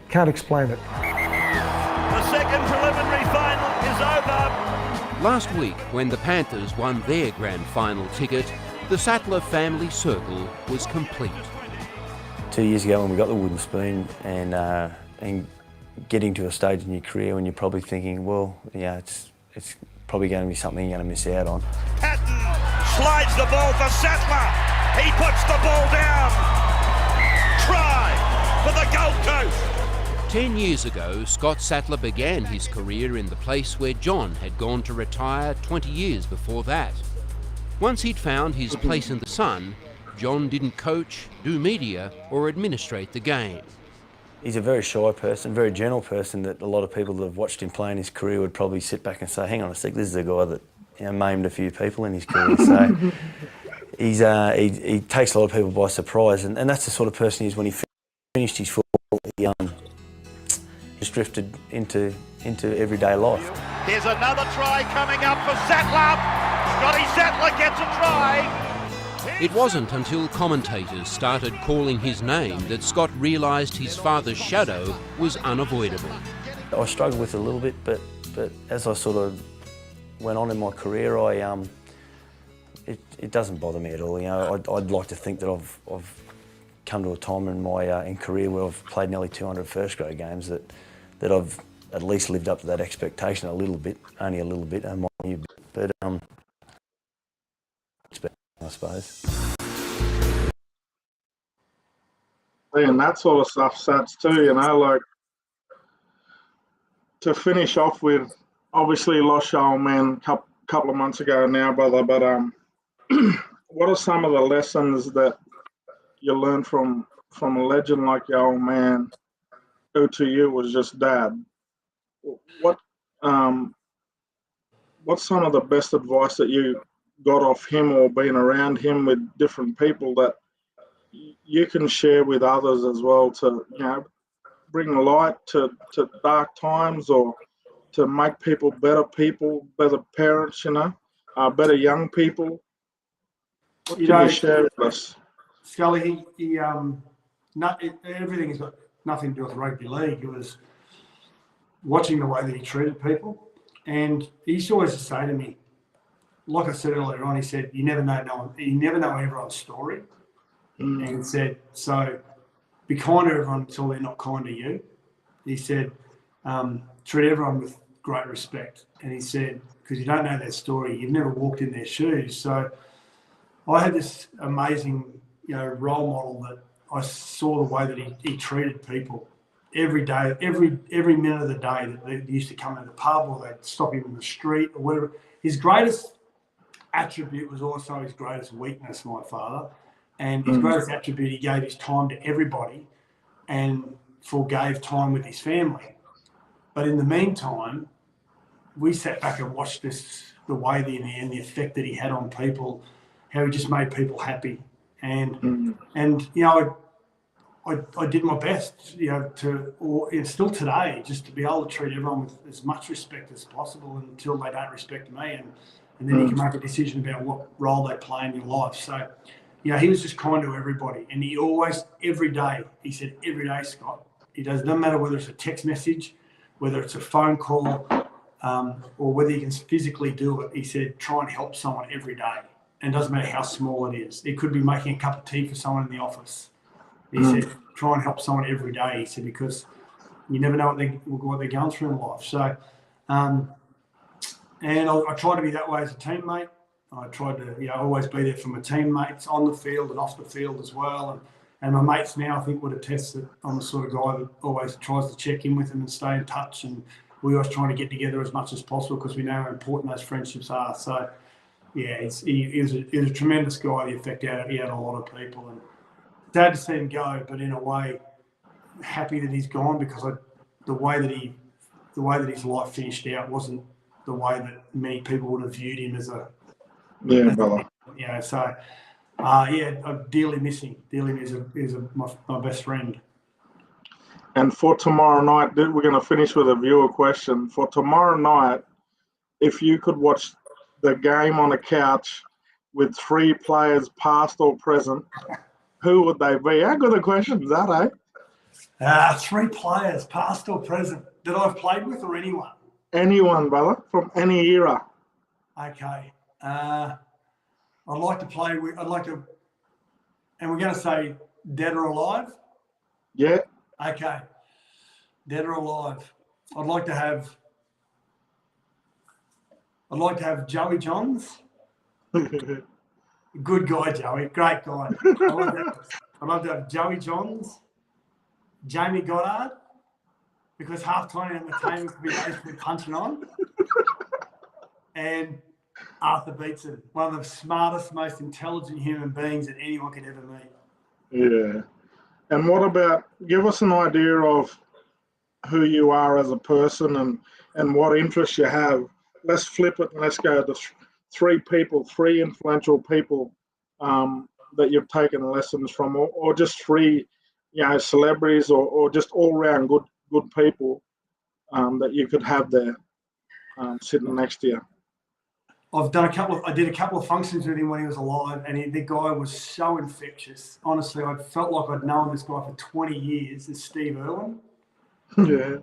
can't explain it. The second preliminary final is over. Last week, when the Panthers won their grand final ticket, the Sattler family circle was complete. 2 years ago when we got the wooden spoon and getting to a stage in your career when you're probably thinking, well, yeah, it's probably going to be something you're going to miss out on. Patton slides the ball for Sattler. He puts the ball down. Try for the Gold Coast. 10 years ago, Scott Sattler began his career in the place where John had gone to retire 20 years before that. Once he'd found his place in the sun, John didn't coach, do media, or administrate the game. He's a very shy person, very gentle person that a lot of people that have watched him play in his career would probably sit back and say, hang on a sec, this is a guy that maimed a few people in his career. So he takes a lot of people by surprise, and that's the sort of person he is. When he finished his football, he just drifted into everyday life. Here's another try coming up for Sattler. Scotty Sattler gets a try. It wasn't until commentators started calling his name that Scott realised his father's shadow was unavoidable. I struggled with it a little bit, but as I sort of went on in my career, it doesn't bother me at all. You know, I'd like to think that I've come to a time in my career where I've played nearly 200 first grade games that I've at least lived up to that expectation a little bit, only a little bit, and but I suppose. seeing that sort of stuff, Sats, too, you know, like to finish off with, obviously lost your old man a couple of months ago now, brother, but what are some of the lessons that you learned from a legend like your old man, who to you was just dad? What's some of the best advice that you got off him or being around him with different people that you can share with others as well to, you know, bring light to dark times or to make people, better parents, you know, better young people? What can you share with us? Scully, everything has got nothing to do with rugby league. It was watching the way that he treated people. And he used to always say to me, like I said earlier on, he said, you never know everyone's story. And he said, so be kind to everyone until they're not kind to you. He said, treat everyone with great respect. And he said, because you don't know their story, you've never walked in their shoes. So I had this amazing, you know, role model that I saw the way that he treated people every day, every minute of the day that they used to come to the pub or they'd stop him in the street or whatever. His greatest attribute was also his greatest weakness, my father. And his greatest attribute, he gave his time to everybody and forgave time with his family. But in the meantime, we sat back and watched the way and the effect that he had on people, how he just made people happy. And you know, I did my best, you know, and still today, just to be able to treat everyone with as much respect as possible until they don't respect me. And then you can make a decision about what role they play in your life. So, you know, he was just kind to everybody. And he always, every day, he said, every day, Scott, he does, no matter whether it's a text message, whether it's a phone call, or whether you can physically do it, he said, try and help someone every day. And it doesn't matter how small it is. It could be making a cup of tea for someone in the office. He said, try and help someone every day. He said, because you never know what they're going through in life. So, and I try to be that way as a teammate. I tried to, you know, always be there for my teammates on the field and off the field as well. And my mates now, I think, would attest that I'm the sort of guy that always tries to check in with them and stay in touch. And we always trying to get together as much as possible because we know how important those friendships are. So, yeah, he was a tremendous guy. The effect he had on a lot of people. And sad to see him go, but in a way, happy that he's gone because the way that his life finished out wasn't the way that many people would have viewed him as a brother. You know, so I dearly miss him. He's my best friend. And for tomorrow night, we're going to finish with a viewer question. For tomorrow night, if you could watch the game on a couch with 3 players, past or present, who would they be? How good a question is that, eh? 3 players, past or present, that I've played with, or anyone? Anyone, brother, from any era. Okay. I'd like to play with. And we're going to say dead or alive. Yeah. Okay. Dead or alive. I'd like to have Joey Johns. Good guy, Joey. Great guy. I'd love to have Joey Johns, Jamie Goddard, because half-time entertainment could be basically punching on, and Arthur Beetson, one of the smartest, most intelligent human beings that anyone could ever meet. Yeah. And what about, give us an idea of who you are as a person and what interests you have. Let's flip it and let's go to 3 people, 3 influential people that you've taken lessons from, or just 3, you know, celebrities or just all-round good people that you could have there sitting next to you. I did a couple of functions with him when he was alive, and the guy was so infectious. Honestly, I felt like I'd known this guy for 20 years. It's Steve Irwin. Yeah.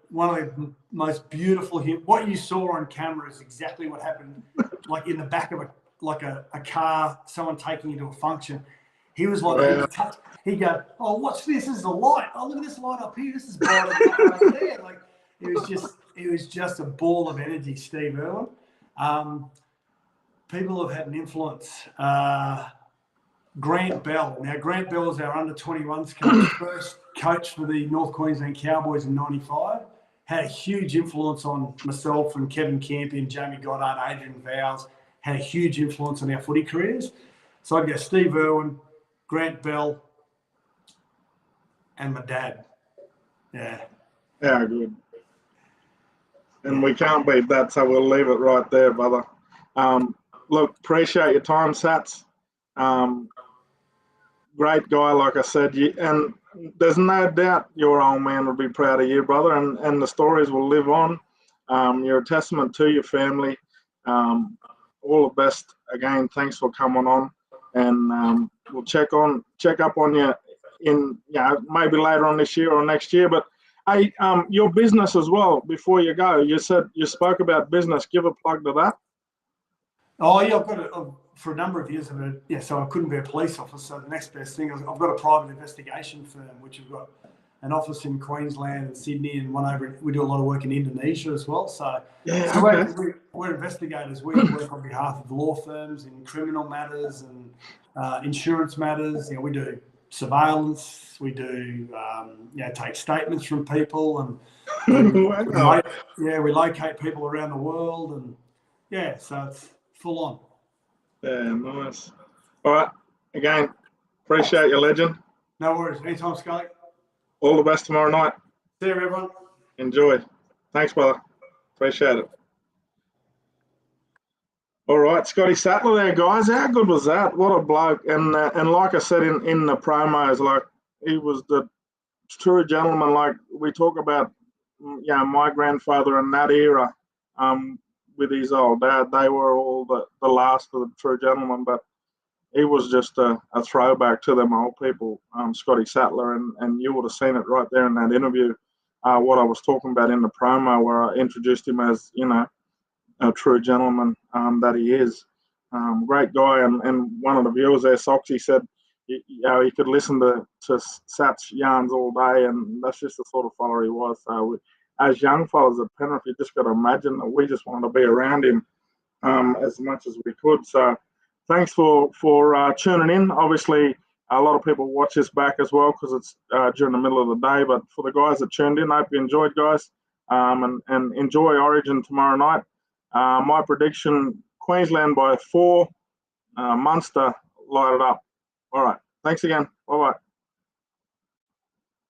One of the most beautiful. What you saw on camera is exactly what happened, like in the back of a car, someone taking you to a function. He was like, he'd go, oh, what's this? This is a light. Oh, look at this light up here. This is bright over there. Like, it was just a ball of energy, Steve Irwin. People have had an influence. Grant Bell. Now, Grant Bell is our under-21s coach, first coach for the North Queensland Cowboys in '95. Had a huge influence on myself and Kevin Campion, Jamie Goddard, Adrian Vowles. Had a huge influence on our footy careers. So I'd go Steve Irwin, Grant Bell, and my dad. Yeah. Yeah, good. And we can't beat that, so we'll leave it right there, brother. Look, appreciate your time, Sats. Great guy, like I said. And there's no doubt your old man would be proud of you, brother, and the stories will live on. You're a testament to your family. All the best. Again, thanks for coming on. And we'll check up on you in maybe later on this year or next year. But hey, your business as well. Before you go, you said you spoke about business. Give a plug to that. Oh yeah, I've got for a number of years. So I couldn't be a police officer. So the next best thing is I've got a private investigation firm, which we've got an office in Queensland and Sydney, and one over. We do a lot of work in Indonesia as well. So we're investigators. We work on behalf of law firms in criminal matters and insurance matters. We do surveillance. We do take statements from people, and we locate people around the world, and so it's full on. Yeah, nice. All right. Again, appreciate your legend. No worries. Anytime, Scully. All the best tomorrow night. See you, everyone. Enjoy. Thanks, brother. Appreciate it. All right, Scotty Sattler there, guys. How good was that? What a bloke. And like I said in the promos, like, he was the true gentleman. Like we talk about, my grandfather in that era, with his old dad, they were all the last of the true gentlemen, but he was just a throwback to them old people, Scotty Sattler, and you would have seen it right there in that interview, what I was talking about in the promo where I introduced him as, a true gentleman that he is. Great guy, and one of the viewers there, Soxy, said, he could listen to Sats yarns all day, and that's just the sort of fellow he was. So as young fellas at Penrith, you just got to imagine that we just wanted to be around him as much as we could. So thanks for tuning in. Obviously, a lot of people watch this back as well because it's during the middle of the day. But for the guys that tuned in, I hope you enjoyed, guys, and enjoy Origin tomorrow night. My prediction, Queensland by 4, Munster light it up. All right. Thanks again. Bye-bye.